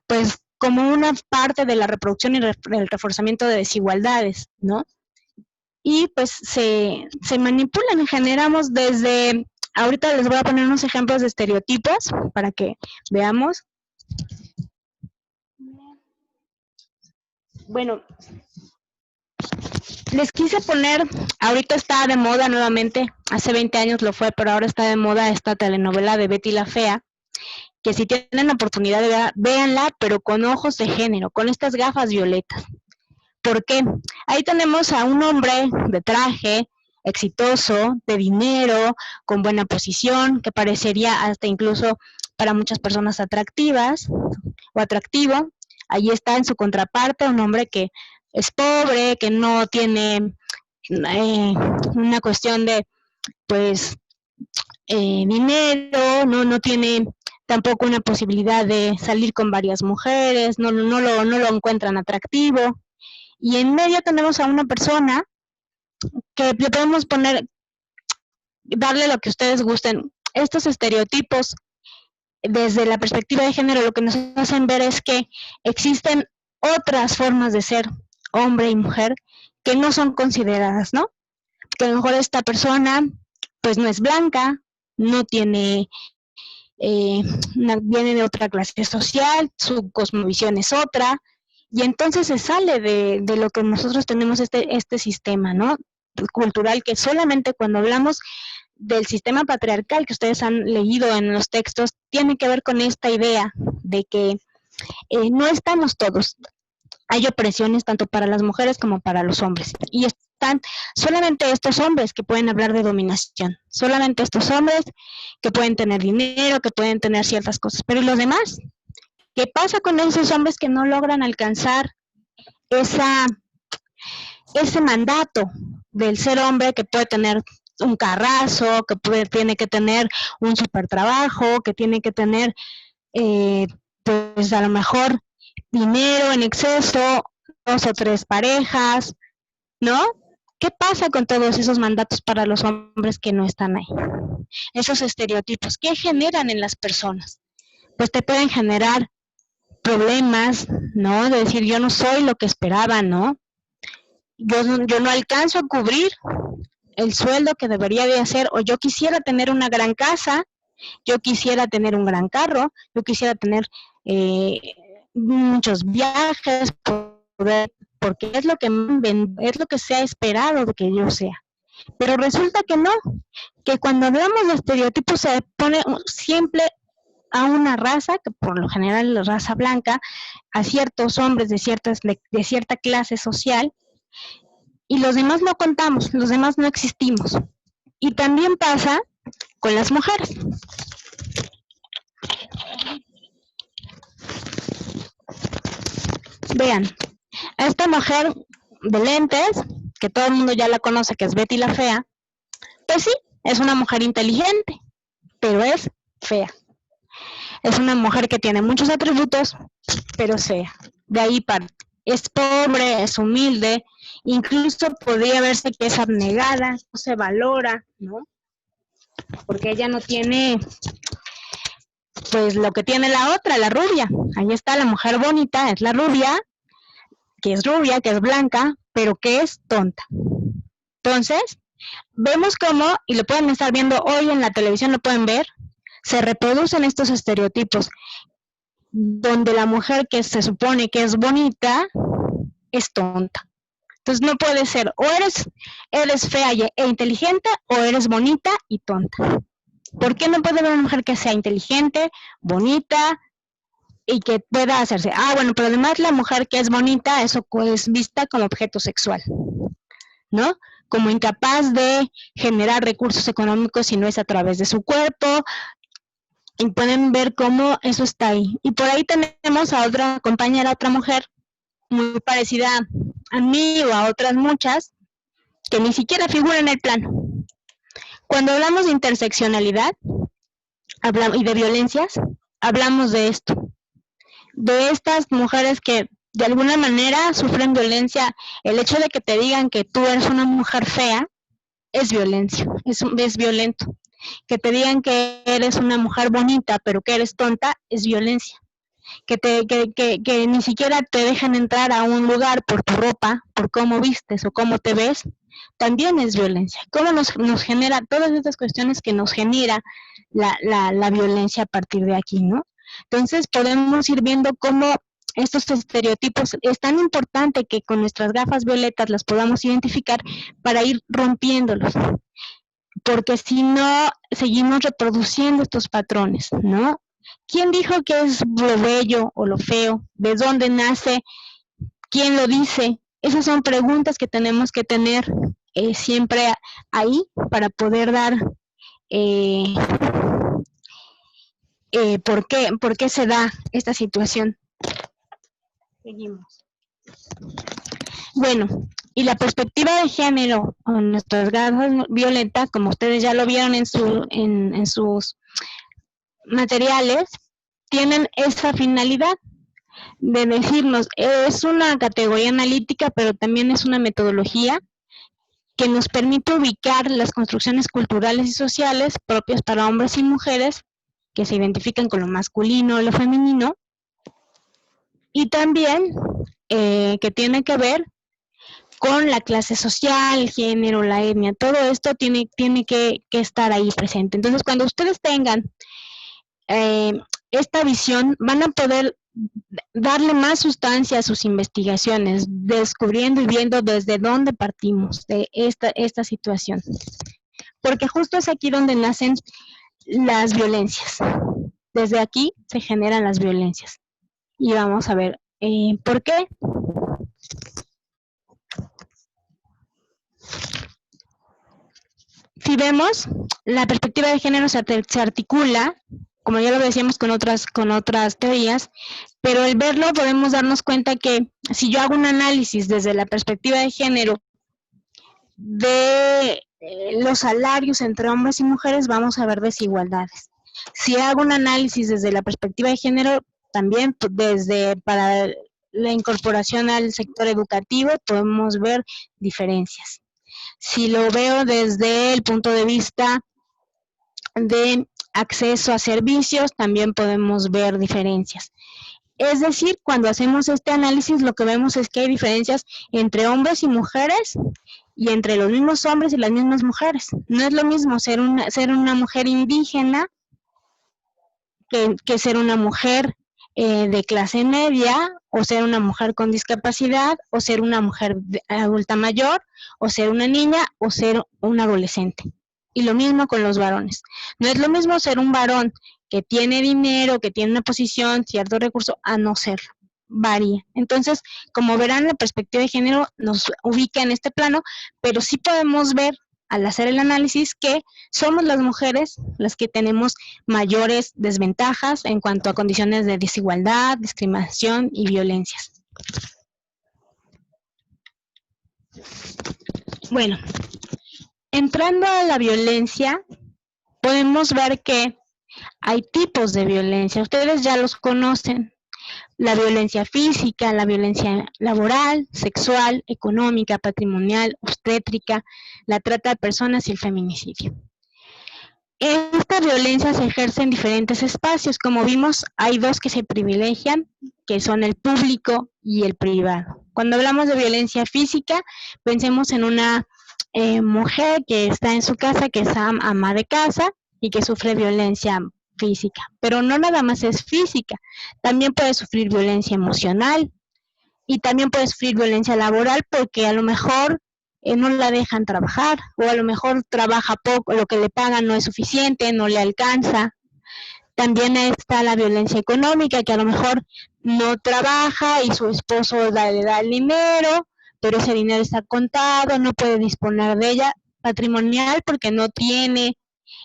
pues como una parte de la reproducción y el reforzamiento de desigualdades, ¿no? Y pues se manipulan, generamos desde, ahorita les voy a poner unos ejemplos de estereotipos para que veamos. Bueno, les quise poner, ahorita está de moda nuevamente, hace 20 años lo fue, pero ahora está de moda esta telenovela de Betty la Fea, que si tienen la oportunidad de verla, véanla, pero con ojos de género, con estas gafas violetas. ¿Por qué? Ahí tenemos a un hombre de traje, exitoso, de dinero, con buena posición, que parecería hasta incluso para muchas personas atractivas o atractivo. Ahí está en su contraparte un hombre que es pobre, que no tiene una cuestión de, pues, dinero, no tiene tampoco una posibilidad de salir con varias mujeres, no lo encuentran atractivo. Y en medio tenemos a una persona que le podemos poner, darle lo que ustedes gusten. Estos estereotipos, desde la perspectiva de género, lo que nos hacen ver es que existen otras formas de ser hombre y mujer que no son consideradas, ¿no? Que a lo mejor esta persona, pues no es blanca, no tiene, viene de otra clase social, su cosmovisión es otra, y entonces se sale de lo que nosotros tenemos este sistema, ¿no? Cultural, que solamente cuando hablamos del sistema patriarcal que ustedes han leído en los textos, tiene que ver con esta idea de que no estamos todos. Hay opresiones tanto para las mujeres como para los hombres. Y están solamente estos hombres que pueden hablar de dominación. Solamente estos hombres que pueden tener dinero, que pueden tener ciertas cosas. Pero ¿y los demás? ¿Qué pasa con esos hombres que no logran alcanzar ese mandato del ser hombre, que puede tener un carrazo, que tiene que tener un super trabajo, que tiene que tener, pues a lo mejor, dinero en exceso, 2 o 3 parejas, ¿no? ¿Qué pasa con todos esos mandatos para los hombres que no están ahí? Esos estereotipos, ¿qué generan en las personas? Pues te pueden generar problemas, ¿no? De decir, yo no soy lo que esperaba, ¿no? Yo no alcanzo a cubrir el sueldo que debería de hacer, o yo quisiera tener una gran casa, yo quisiera tener un gran carro, yo quisiera tener muchos viajes, porque es lo que se ha esperado de que yo sea. Pero resulta que no, que cuando hablamos de estereotipos se pone siempre a una raza, que por lo general es la raza blanca, a ciertos hombres de cierta clase social, y los demás no contamos, los demás no existimos. Y también pasa con las mujeres. Vean, a esta mujer de lentes, que todo el mundo ya la conoce, que es Betty la Fea, pues sí, es una mujer inteligente, pero es fea. Es una mujer que tiene muchos atributos, pero es fea. De ahí parte. Es pobre, es humilde, incluso podría verse que es abnegada, no se valora, ¿no? Porque ella no tiene, pues, lo que tiene la otra, la rubia. Ahí está la mujer bonita, es la rubia, que es blanca, pero que es tonta. Entonces, vemos cómo, y lo pueden estar viendo hoy en la televisión, lo pueden ver, se reproducen estos estereotipos. donde la mujer que se supone que es bonita es tonta. Entonces no puede ser, o eres fea e inteligente, o eres bonita y tonta. ¿Por qué no puede haber una mujer que sea inteligente, bonita y que pueda hacerse? Bueno, pero además la mujer que es bonita, eso es vista como objeto sexual, ¿no? Como incapaz de generar recursos económicos si no es a través de su cuerpo. Y pueden ver cómo eso está ahí. Y por ahí tenemos a otra compañera, otra mujer, muy parecida a mí o a otras muchas, que ni siquiera figura en el plano. Cuando hablamos de interseccionalidad y de violencias, hablamos de esto, de estas mujeres que de alguna manera sufren violencia. El hecho de que te digan que tú eres una mujer fea es violencia, es violento. Que te digan que eres una mujer bonita pero que eres tonta es violencia. Que ni siquiera te dejan entrar a un lugar por tu ropa, por cómo vistes o cómo te ves, también es violencia. ¿Cómo nos genera todas estas cuestiones que nos genera la violencia a partir de aquí, ¿no? Entonces podemos ir viendo cómo estos estereotipos es tan importante que con nuestras gafas violetas las podamos identificar para ir rompiéndolos. Porque si no, seguimos reproduciendo estos patrones, ¿no? ¿Quién dijo que es lo bello o lo feo? ¿De dónde nace? ¿Quién lo dice? Esas son preguntas que tenemos que tener siempre ahí para poder dar por qué se da esta situación. Seguimos. Bueno, y la perspectiva de género o nuestras gafas violetas, como ustedes ya lo vieron en sus materiales, tienen esa finalidad de decirnos, es una categoría analítica, pero también es una metodología que nos permite ubicar las construcciones culturales y sociales propias para hombres y mujeres que se identifican con lo masculino o lo femenino, y también que tiene que ver con la clase social, el género, la etnia. Todo esto tiene que estar ahí presente. Entonces, cuando ustedes tengan esta visión, van a poder darle más sustancia a sus investigaciones, descubriendo y viendo desde dónde partimos de esta situación. Porque justo es aquí donde nacen las violencias. Desde aquí se generan las violencias. Y vamos a ver por qué. Si vemos, la perspectiva de género se articula, como ya lo decíamos con otras teorías, pero al verlo podemos darnos cuenta que si yo hago un análisis desde la perspectiva de género de los salarios entre hombres y mujeres, vamos a ver desigualdades. Si hago un análisis desde la perspectiva de género, también para la incorporación al sector educativo, podemos ver diferencias. Si lo veo desde el punto de vista de acceso a servicios, también podemos ver diferencias. Es decir, cuando hacemos este análisis, lo que vemos es que hay diferencias entre hombres y mujeres y entre los mismos hombres y las mismas mujeres. No es lo mismo ser una mujer indígena que ser una mujer de clase media, o ser una mujer con discapacidad, o ser una mujer adulta mayor, o ser una niña, o ser un adolescente. Y lo mismo con los varones. No es lo mismo ser un varón que tiene dinero, que tiene una posición, cierto recurso, a no serlo. Varía. Entonces, como verán, la perspectiva de género nos ubica en este plano, pero sí podemos ver al hacer el análisis que somos las mujeres las que tenemos mayores desventajas en cuanto a condiciones de desigualdad, discriminación y violencias. Bueno, entrando a la violencia, podemos ver que hay tipos de violencia. Ustedes ya los conocen. La violencia física, la violencia laboral, sexual, económica, patrimonial, obstétrica, la trata de personas y el feminicidio. Esta violencia se ejerce en diferentes espacios. Como vimos, hay dos que se privilegian, que son el público y el privado. Cuando hablamos de violencia física, pensemos en una mujer que está en su casa, que es ama de casa y que sufre violencia física, pero no nada más es física, también puede sufrir violencia emocional y también puede sufrir violencia laboral porque a lo mejor no la dejan trabajar o a lo mejor trabaja poco, lo que le pagan no es suficiente, no le alcanza. También está la violencia económica, que a lo mejor no trabaja y su esposo le da el dinero, pero ese dinero está contado, no puede disponer de ella, patrimonial porque no tiene,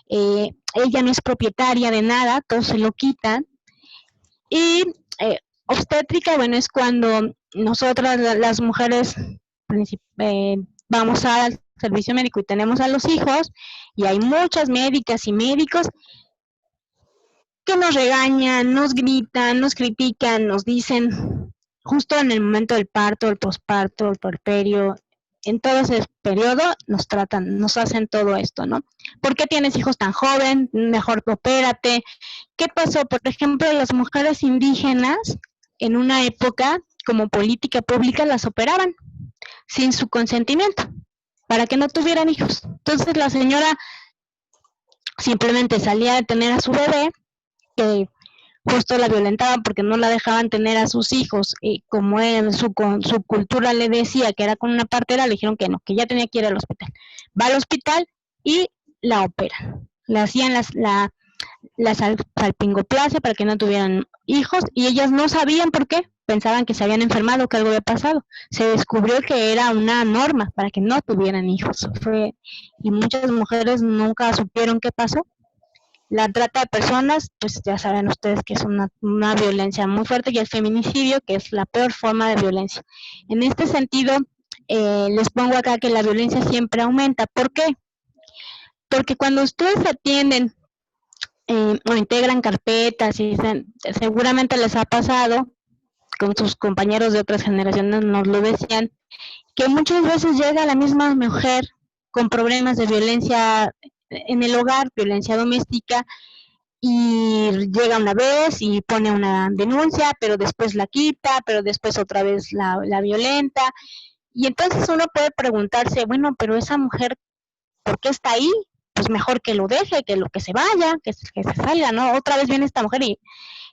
ella no es propietaria de nada, todo se lo quitan. Y obstétrica, bueno, es cuando nosotras las mujeres vamos al servicio médico y tenemos a los hijos, y hay muchas médicas y médicos que nos regañan, nos gritan, nos critican, nos dicen, justo en el momento del parto, el posparto, el puerperio, en todo ese periodo nos tratan, nos hacen todo esto, ¿no? ¿Por qué tienes hijos tan joven? Mejor opérate. ¿Qué pasó? Por ejemplo, las mujeres indígenas, en una época, como política pública, las operaban sin su consentimiento, para que no tuvieran hijos. Entonces la señora simplemente salía de tener a su bebé, que justo la violentaban porque no la dejaban tener a sus hijos, y como su cultura le decía que era con una partera, le dijeron que no, que ya tenía que ir al hospital. Va al hospital y la operan. Le hacían la salpingoplasia para que no tuvieran hijos, y ellas no sabían por qué, pensaban que se habían enfermado, que algo había pasado. Se descubrió que era una norma para que no tuvieran hijos. Y muchas mujeres nunca supieron qué pasó. La trata de personas, pues ya saben ustedes que es una violencia muy fuerte, y el feminicidio, que es la peor forma de violencia. En este sentido, les pongo acá que la violencia siempre aumenta. ¿Por qué? Porque cuando ustedes atienden o integran carpetas, y seguramente les ha pasado, con sus compañeros de otras generaciones nos lo decían, que muchas veces llega la misma mujer con problemas de violencia en el hogar, violencia doméstica, y llega una vez y pone una denuncia, pero después la quita, pero después otra vez la violenta, y entonces uno puede preguntarse, bueno, pero esa mujer, ¿por qué está ahí? Pues mejor que lo deje, que se vaya, que se salga, ¿no? Otra vez viene esta mujer y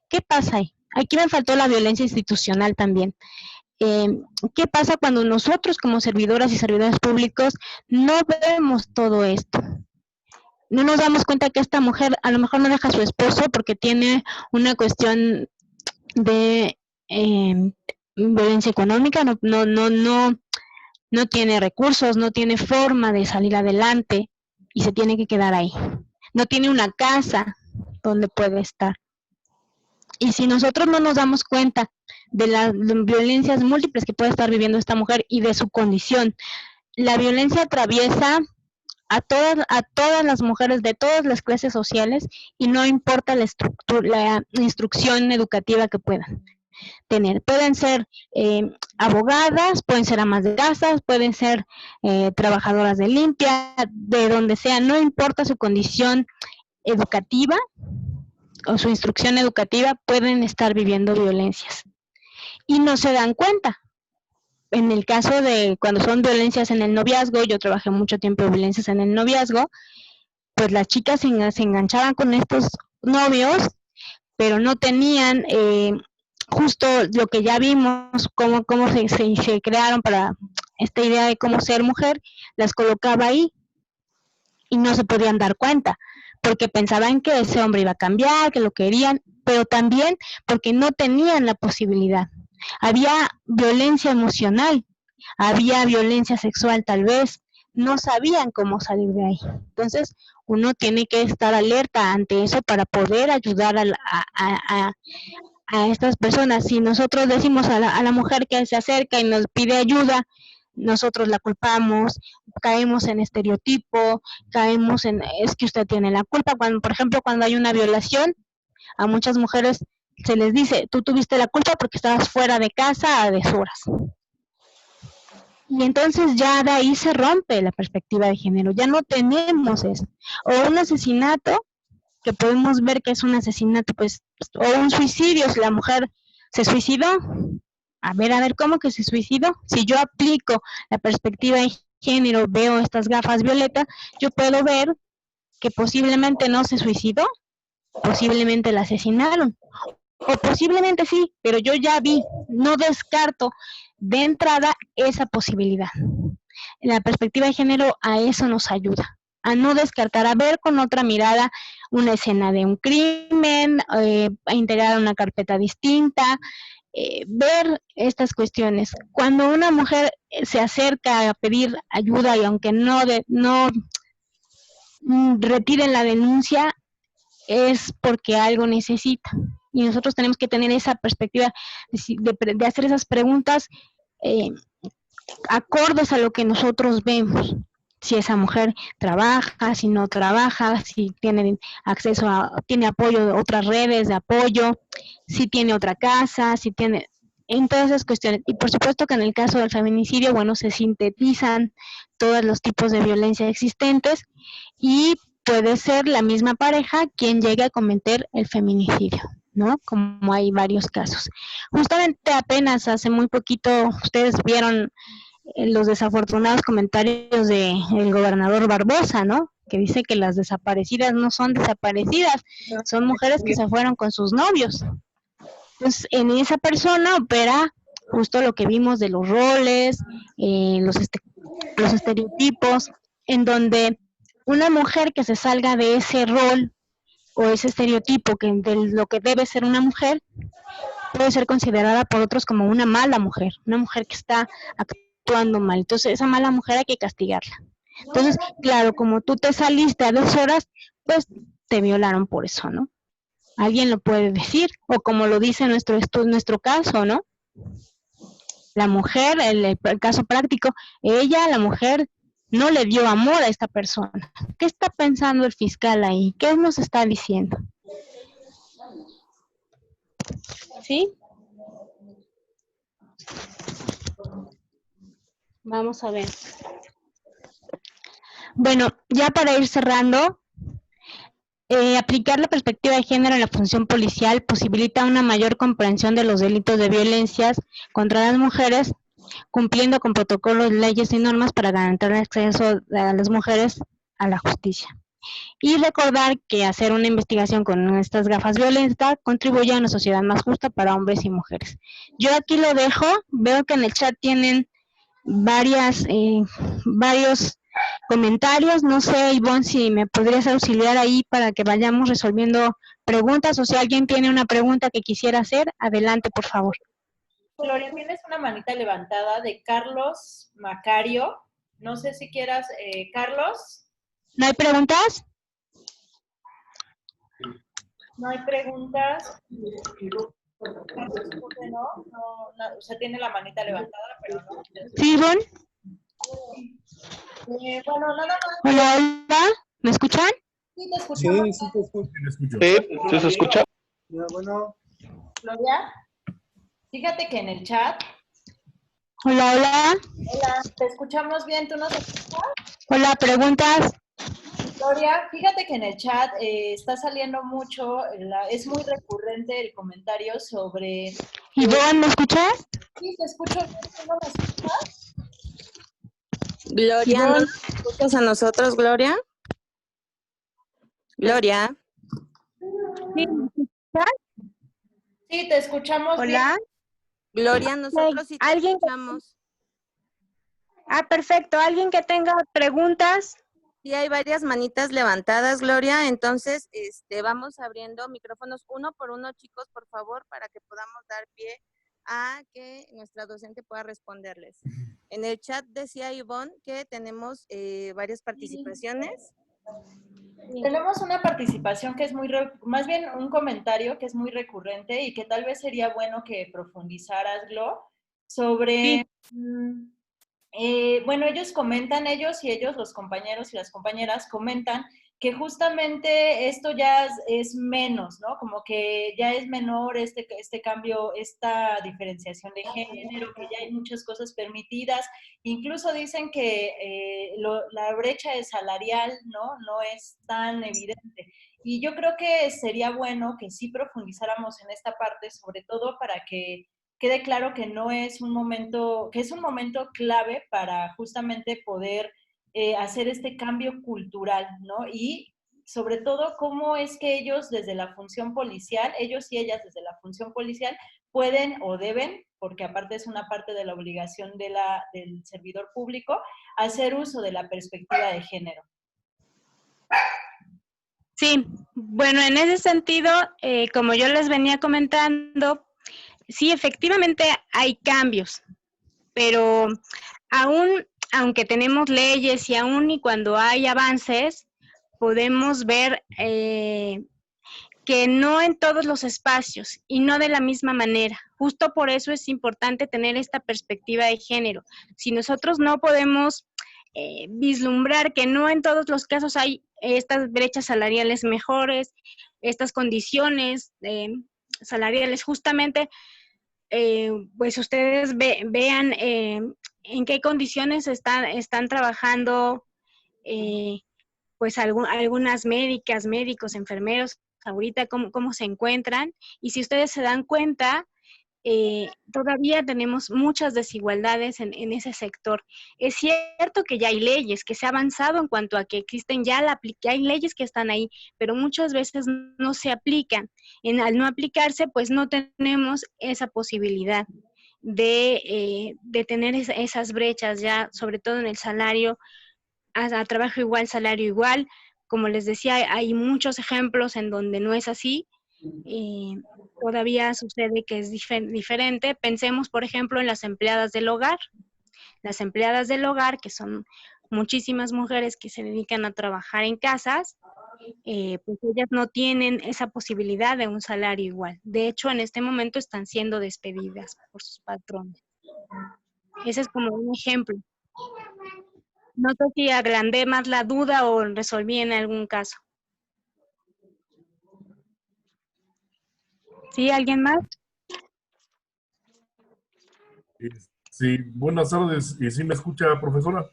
¿qué pasa ahí? Aquí me faltó la violencia institucional también. ¿Qué pasa cuando nosotros como servidoras y servidores públicos no vemos todo esto? No nos damos cuenta que esta mujer a lo mejor no deja a su esposo porque tiene una cuestión de violencia económica, no tiene recursos, no tiene forma de salir adelante y se tiene que quedar ahí. No tiene una casa donde puede estar. Y si nosotros no nos damos cuenta de las violencias múltiples que puede estar viviendo esta mujer y de su condición, la violencia atraviesa a todas las mujeres de todas las clases sociales, y no importa la instrucción educativa que puedan tener. Pueden ser abogadas, pueden ser amas de casa, pueden ser trabajadoras de limpia, de donde sea, no importa su condición educativa o su instrucción educativa, pueden estar viviendo violencias y no se dan cuenta. En el caso de cuando son violencias en el noviazgo, yo trabajé mucho tiempo en violencias en el noviazgo, pues las chicas se enganchaban con estos novios, pero no tenían justo lo que ya vimos, cómo se crearon para esta idea de cómo ser mujer, las colocaba ahí y no se podían dar cuenta, porque pensaban que ese hombre iba a cambiar, que lo querían, pero también porque no tenían la posibilidad. Había violencia emocional, había violencia sexual tal vez, no sabían cómo salir de ahí. Entonces, uno tiene que estar alerta ante eso para poder ayudar a estas personas. Si nosotros decimos a la mujer que se acerca y nos pide ayuda, nosotros la culpamos, caemos en estereotipo, caemos en, es que usted tiene la culpa. Cuando, por ejemplo, cuando hay una violación, a muchas mujeres se les dice, tú tuviste la culpa porque estabas fuera de casa a deshoras. Y entonces ya de ahí se rompe la perspectiva de género, ya no tenemos eso. O un asesinato, que podemos ver que es un asesinato, pues, o un suicidio, si la mujer se suicidó, a ver, ¿cómo que se suicidó? Si yo aplico la perspectiva de género, veo estas gafas violetas, yo puedo ver que posiblemente no se suicidó, posiblemente la asesinaron. O posiblemente sí, pero yo ya vi, no descarto de entrada esa posibilidad. La perspectiva de género a eso nos ayuda, a no descartar, a ver con otra mirada una escena de un crimen, a integrar una carpeta distinta, ver estas cuestiones. Cuando una mujer se acerca a pedir ayuda y aunque no retiren la denuncia, es porque algo necesita. Y nosotros tenemos que tener esa perspectiva de hacer esas preguntas acordes a lo que nosotros vemos. Si esa mujer trabaja, si no trabaja, si tiene acceso tiene apoyo de otras redes de apoyo, si tiene otra casa, si tiene, en todas esas cuestiones. Y por supuesto que en el caso del feminicidio, bueno, se sintetizan todos los tipos de violencia existentes y puede ser la misma pareja quien llegue a cometer el feminicidio, ¿no? Como hay varios casos. Justamente apenas hace muy poquito ustedes vieron los desafortunados comentarios del gobernador Barbosa, ¿no? Que dice que las desaparecidas no son desaparecidas, son mujeres que se fueron con sus novios. Entonces, en esa persona opera justo lo que vimos de los roles, los estereotipos, en donde una mujer que se salga de ese rol o ese estereotipo de lo que debe ser una mujer, puede ser considerada por otros como una mala mujer, una mujer que está actuando mal. Entonces, esa mala mujer hay que castigarla. Entonces, claro, como tú te saliste a 2 horas, pues te violaron por eso, ¿no? Alguien lo puede decir, o como lo dice nuestro caso, ¿no? La mujer, el caso práctico, la mujer, no le dio amor a esta persona. ¿Qué está pensando el fiscal ahí? ¿Qué nos está diciendo? ¿Sí? Vamos a ver. Bueno, ya para ir cerrando, aplicar la perspectiva de género en la función policial posibilita una mayor comprensión de los delitos de violencias contra las mujeres, cumpliendo con protocolos, leyes y normas para garantizar el acceso a las mujeres a la justicia. Y recordar que hacer una investigación con estas gafas violentas contribuye a una sociedad más justa para hombres y mujeres. Yo aquí lo dejo, veo que en el chat tienen varios comentarios, no sé, Ivonne, si me podrías auxiliar ahí para que vayamos resolviendo preguntas, o si alguien tiene una pregunta que quisiera hacer, adelante, por favor. Gloria, tienes una manita levantada de Carlos Macario. No sé si quieras, Carlos. ¿No hay preguntas? No hay preguntas. No, o sea, tiene la manita levantada, pero no. ¿Sí, Ivonne? Bueno, nada más. Hola, hola, ¿me escuchan? Sí, te escuchamos. Sí, te escucho. Sí, se escucha. Bueno. Gloria, fíjate que en el chat. Hola, hola. Hola, te escuchamos bien, ¿tú nos escuchas? Hola, ¿preguntas? Gloria, fíjate que en el chat está saliendo mucho, es muy recurrente el comentario sobre... Ivonne, ¿me escuchas? Sí, te escucho bien, ¿tú no me escuchas? Gloria, ¿no nos escuchas a nosotros, Gloria? Gloria. Sí, ¿me escuchas? Sí, te escuchamos bien. Hola. Gloria, nosotros sí te escuchamos. Perfecto. ¿Alguien que tenga preguntas? Sí, hay varias manitas levantadas, Gloria. Entonces, vamos abriendo micrófonos uno por uno, chicos, por favor, para que podamos dar pie a que nuestra docente pueda responderles. En el chat decía Ivonne que tenemos varias participaciones. Tenemos una participación que es más bien un comentario que es muy recurrente y que tal vez sería bueno que profundizaras, Glo, sobre... Sí. Bueno, ellos, los compañeros y las compañeras, comentan que justamente esto ya es menos, ¿no? Como que ya es menor este cambio, esta diferenciación de género, que ya hay muchas cosas permitidas. Incluso dicen que la brecha salarial, ¿no? No es tan evidente. Y yo creo que sería bueno que sí profundizáramos en esta parte, sobre todo para que quede claro que no es un momento, que es un momento clave para justamente poder hacer este cambio cultural, ¿no? Y sobre todo cómo es que ellos desde la función policial, ellos y ellas desde la función policial pueden o deben, porque aparte es una parte de la obligación del servidor público, hacer uso de la perspectiva de género. Sí, bueno, en ese sentido, como yo les venía comentando, sí, efectivamente hay cambios, pero aún, aunque tenemos leyes y aún y cuando hay avances, podemos ver que no en todos los espacios y no de la misma manera. Justo por eso es importante tener esta perspectiva de género. Si nosotros no podemos vislumbrar que no en todos los casos hay estas brechas salariales mejores, estas condiciones salariales, justamente, pues ustedes vean en qué condiciones están trabajando pues algunas médicas, médicos, enfermeros, ahorita cómo se encuentran, y si ustedes se dan cuenta, todavía tenemos muchas desigualdades en ese sector. Es cierto que ya hay leyes, que se ha avanzado en cuanto a que existen ya hay leyes que están ahí, pero muchas veces no se aplican. Al no aplicarse, pues no tenemos esa posibilidad de tener esas brechas ya, sobre todo en el salario, a trabajo igual, salario igual. Como les decía, hay muchos ejemplos en donde no es así. Todavía sucede que es diferente. Pensemos, por ejemplo, en las empleadas del hogar. Las empleadas del hogar, que son muchísimas mujeres que se dedican a trabajar en casas, pues ellas no tienen esa posibilidad de un salario igual. De hecho, en este momento están siendo despedidas por sus patrones. Ese es como un ejemplo. No sé si agrandé más la duda o resolví en algún caso. ¿Sí? ¿Alguien más? Sí, buenas tardes. ¿Sí me escucha, profesora?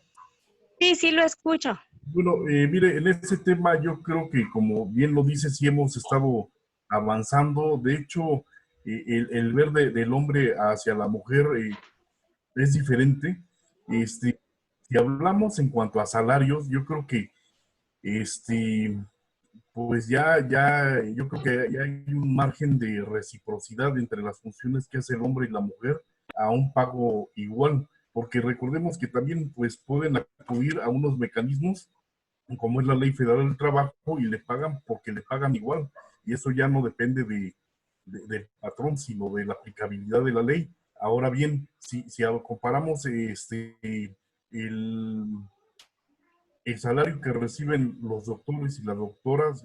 Sí, sí lo escucho. Bueno, mire, en este tema yo creo que, como bien lo dice, sí hemos estado avanzando. De hecho, el ver del hombre hacia la mujer es diferente. Si hablamos en cuanto a salarios, yo creo que pues yo creo que ya hay un margen de reciprocidad entre las funciones que hace el hombre y la mujer a un pago igual, porque recordemos que también pues pueden acudir a unos mecanismos como es la Ley Federal del Trabajo y le pagan porque le pagan igual, y eso ya no depende del patrón, sino de la aplicabilidad de la ley. Ahora bien, si comparamos el salario que reciben los doctores y las doctoras,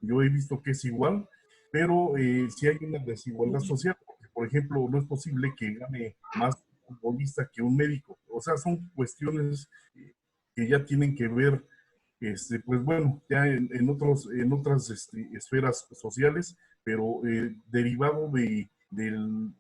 yo he visto que es igual, pero sí hay una desigualdad social, porque, por ejemplo, no es posible que gane más un futbolista que un médico. O sea, son cuestiones que ya tienen que ver, pues bueno, ya en otras esferas sociales, pero derivado de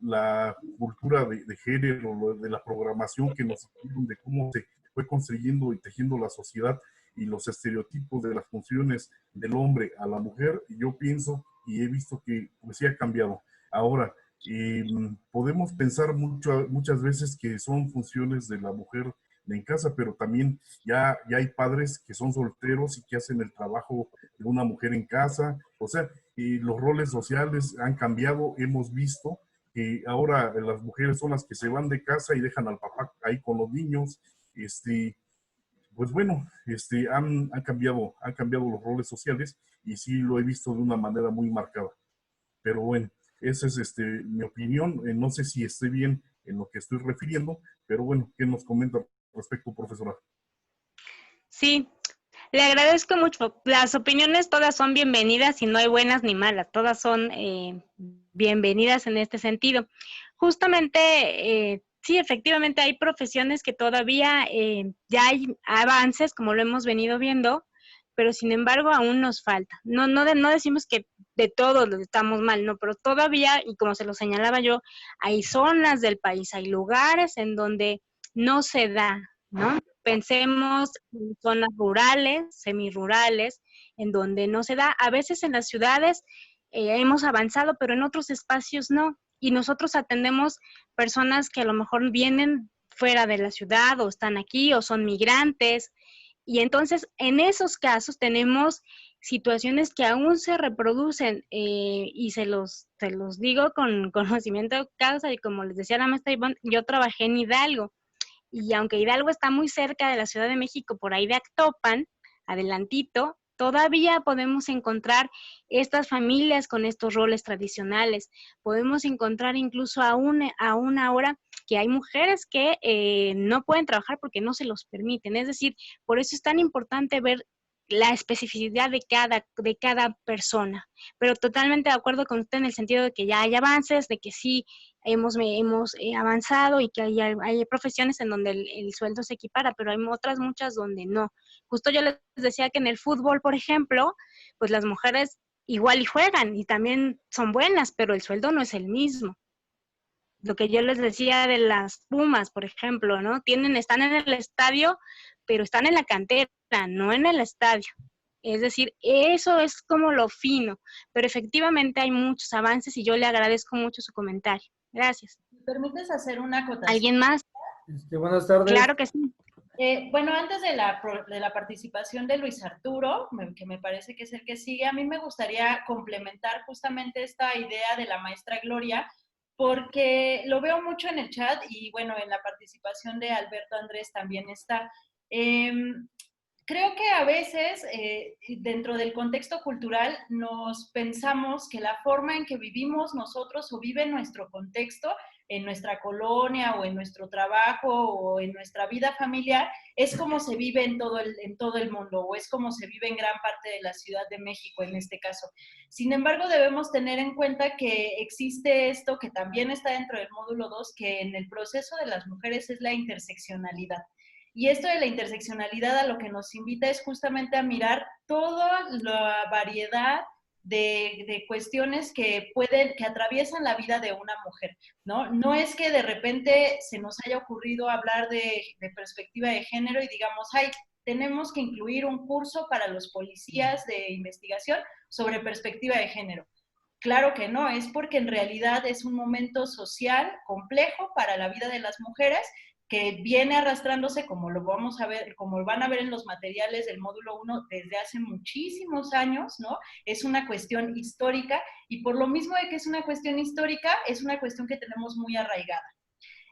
la cultura de género, de la programación que nos hicieron, de cómo se fue construyendo y tejiendo la sociedad y los estereotipos de las funciones del hombre a la mujer, yo pienso y he visto que pues sí ha cambiado. Ahora, podemos pensar muchas veces que son funciones de la mujer en casa, pero también ya hay padres que son solteros y que hacen el trabajo de una mujer en casa. O sea, los roles sociales han cambiado. Hemos visto que ahora las mujeres son las que se van de casa y dejan al papá ahí con los niños. Pues bueno, han cambiado los roles sociales y sí lo he visto de una manera muy marcada. Pero bueno, esa es mi opinión. No sé si estoy bien en lo que estoy refiriendo, pero bueno, ¿qué nos comenta al respecto, profesora? Sí, le agradezco mucho. Las opiniones todas son bienvenidas y no hay buenas ni malas. Todas son bienvenidas en este sentido. Justamente, sí, efectivamente hay profesiones que todavía ya hay avances, como lo hemos venido viendo, pero sin embargo aún nos falta. No decimos que de todos estamos mal, no, pero todavía, y como se lo señalaba yo, hay zonas del país, hay lugares en donde no se da, ¿no? Pensemos en zonas rurales, semirurales, en donde no se da. A veces en las ciudades hemos avanzado, pero en otros espacios no. Y nosotros atendemos personas que a lo mejor vienen fuera de la ciudad o están aquí o son migrantes Y entonces, en esos casos tenemos situaciones que aún se reproducen y se los digo con conocimiento de causa y como les decía la maestra Ivonne, yo trabajé en Hidalgo y aunque Hidalgo está muy cerca de la Ciudad de México, por ahí de Actopan, adelantito, todavía podemos encontrar estas familias con estos roles tradicionales. Podemos encontrar incluso aún ahora que hay mujeres que no pueden trabajar porque no se los permiten. Es decir, por eso es tan importante ver la especificidad de cada persona. Pero totalmente de acuerdo con usted en el sentido de que ya hay avances, de que sí hemos avanzado y que hay profesiones en donde el sueldo se equipara, pero hay otras muchas donde no. Justo yo les decía que en el fútbol, por ejemplo, pues las mujeres igual y juegan y también son buenas, pero el sueldo no es el mismo. Lo que yo les decía de las Pumas, por ejemplo, ¿no? Están en el estadio, pero están en la cantera, no en el estadio. Es decir, eso es como lo fino, pero efectivamente hay muchos avances y yo le agradezco mucho su comentario. Gracias. ¿Me permites hacer una acotación? ¿Alguien más? Buenas tardes. Claro que sí. Bueno, antes de la participación de Luis Arturo, que me parece que es el que sigue, a mí me gustaría complementar justamente esta idea de la maestra Gloria, porque lo veo mucho en el chat y bueno, en la participación de Alberto Andrés también está. Creo que a veces dentro del contexto cultural nos pensamos que la forma en que vivimos nosotros o vive nuestro contexto en nuestra colonia o en nuestro trabajo o en nuestra vida familiar es como se vive en todo el mundo o es como se vive en gran parte de la Ciudad de México en este caso. Sin embargo, debemos tener en cuenta que existe esto que también está dentro del módulo 2, que en el proceso de las mujeres es la interseccionalidad. Y esto de la interseccionalidad a lo que nos invita es justamente a mirar toda la variedad de cuestiones que atraviesan la vida de una mujer, ¿no? No es que de repente se nos haya ocurrido hablar de perspectiva de género y digamos, ay, tenemos que incluir un curso para los policías de investigación sobre perspectiva de género. Claro que no, es porque en realidad es un momento social complejo para la vida de las mujeres que viene arrastrándose, como lo vamos a ver, como van a ver en los materiales del módulo 1 desde hace muchísimos años, ¿no? Es una cuestión histórica y por lo mismo de que es una cuestión histórica, es una cuestión que tenemos muy arraigada.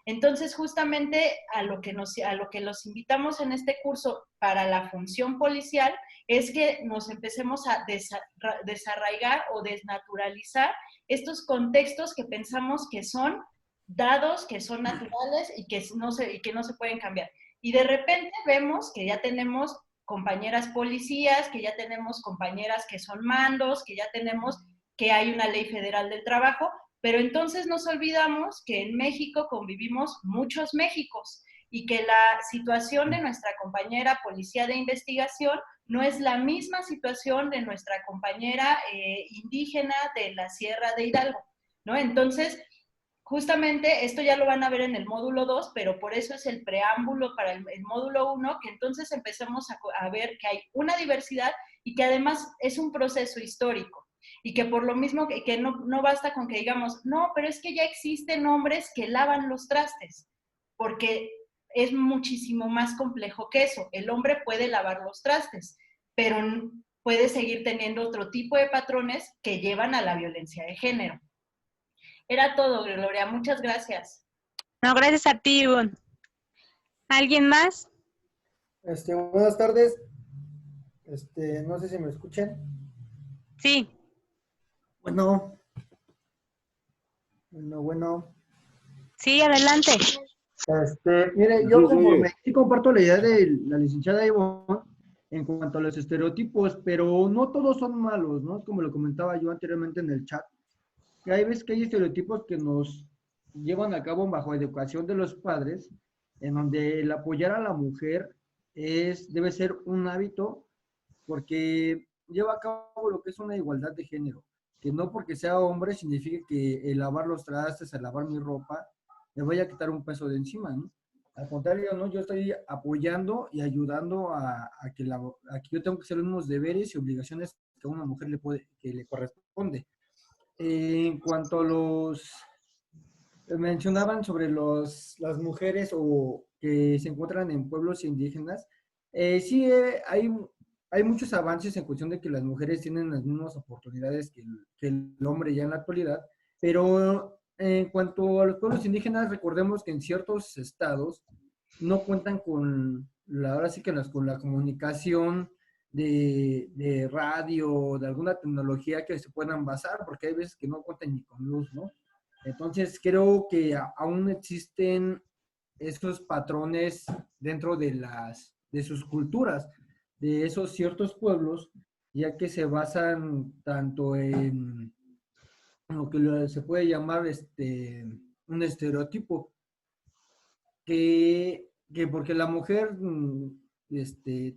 Entonces, justamente a lo que los invitamos en este curso para la función policial es que nos empecemos a desarraigar o desnaturalizar estos contextos que pensamos que son dados, que son naturales y que no se pueden cambiar. Y de repente vemos que ya tenemos compañeras policías, que ya tenemos compañeras que son mandos, que ya tenemos que hay una ley federal del trabajo, pero entonces nos olvidamos que en México convivimos muchos Méxicos y que la situación de nuestra compañera policía de investigación no es la misma situación de nuestra compañera indígena de la Sierra de Hidalgo, ¿no? Entonces, justamente esto ya lo van a ver en el módulo 2, pero por eso es el preámbulo para el módulo 1, que entonces empezamos a ver que hay una diversidad y que además es un proceso histórico. Y que por lo mismo que no basta con que digamos, no, pero es que ya existen hombres que lavan los trastes, porque es muchísimo más complejo que eso. El hombre puede lavar los trastes, pero puede seguir teniendo otro tipo de patrones que llevan a la violencia de género. Era todo, Gloria. Muchas gracias. No, gracias a ti, Ivonne. ¿Alguien más? Buenas tardes. No sé si me escuchan. Sí. Bueno. Sí, adelante. Mire, yo sí comparto la idea de la licenciada Ivonne en cuanto a los estereotipos, pero no todos son malos, ¿no? Como lo comentaba yo anteriormente en el chat. Que hay veces que hay estereotipos que nos llevan a cabo bajo educación de los padres, en donde el apoyar a la mujer debe ser un hábito porque lleva a cabo lo que es una igualdad de género, que no porque sea hombre significa que el lavar los trastes, el lavar mi ropa, me vaya a quitar un peso de encima, ¿no? Al contrario, ¿no? Yo estoy apoyando y ayudando a que yo tengo que hacer unos deberes y obligaciones que a una mujer que le corresponde. En cuanto a mencionaban sobre las mujeres o que se encuentran en pueblos indígenas, Sí, hay muchos avances en cuestión de que las mujeres tienen las mismas oportunidades que el hombre ya en la actualidad, pero en cuanto a los pueblos indígenas, recordemos que en ciertos estados no cuentan con ahora sí que con la comunicación de radio, de alguna tecnología que se puedan basar, porque hay veces que no cuentan ni con luz, ¿no? Entonces creo que aún existen esos patrones dentro de sus culturas, de esos ciertos pueblos, ya que se basan tanto en lo que se puede llamar un estereotipo, que porque la mujer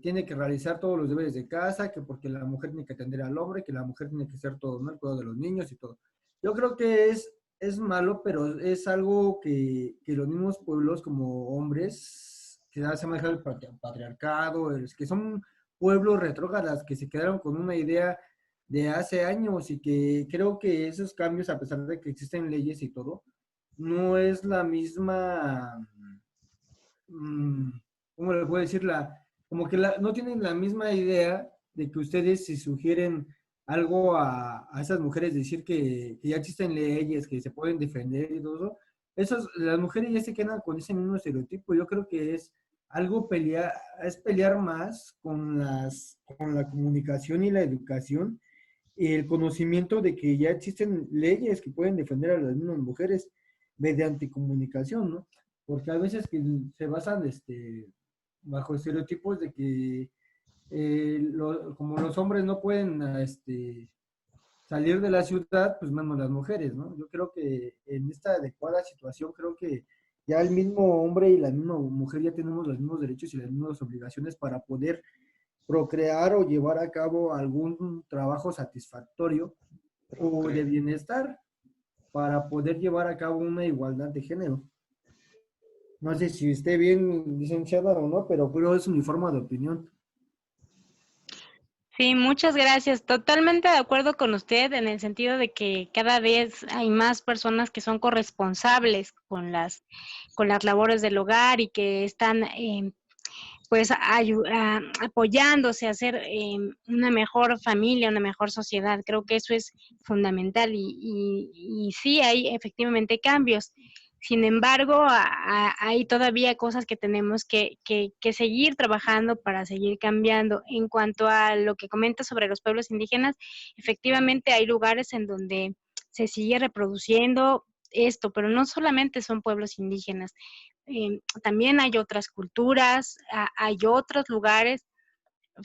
tiene que realizar todos los deberes de casa, que porque la mujer tiene que atender al hombre, que la mujer tiene que hacer todo, ¿no? El cuidado de los niños y todo. Yo creo que es malo, pero es algo que los mismos pueblos como hombres, que ya se maneja el patriarcado, que son pueblos retrógradas que se quedaron con una idea de hace años y que creo que esos cambios, a pesar de que existen leyes y todo, no es la misma, ¿cómo le puedo decir? Como que no tienen la misma idea de que ustedes si sugieren algo a esas mujeres, decir que ya existen leyes, que se pueden defender y todo eso, las mujeres ya se quedan con ese mismo estereotipo. Yo creo que es pelear más con la comunicación y la educación y el conocimiento de que ya existen leyes que pueden defender a las mismas mujeres mediante comunicación, ¿no? Porque hay veces que se basan bajo estereotipos de que como los hombres no pueden salir de la ciudad, pues menos las mujeres, ¿no? Yo creo que en esta adecuada situación, creo que ya el mismo hombre y la misma mujer ya tenemos los mismos derechos y las mismas obligaciones para poder procrear o llevar a cabo algún trabajo satisfactorio o de bienestar para poder llevar a cabo una igualdad de género. No sé si esté bien licenciada o no, pero es mi forma de opinión. Sí, muchas gracias. Totalmente de acuerdo con usted en el sentido de que cada vez hay más personas que son corresponsables con las labores del hogar y que están pues apoyándose a hacer una mejor familia, una mejor sociedad. Creo que eso es fundamental y sí hay efectivamente cambios. Sin embargo, hay todavía cosas que tenemos que seguir trabajando para seguir cambiando. En cuanto a lo que comenta sobre los pueblos indígenas, efectivamente hay lugares en donde se sigue reproduciendo esto, pero no solamente son pueblos indígenas. También hay otras culturas, hay otros lugares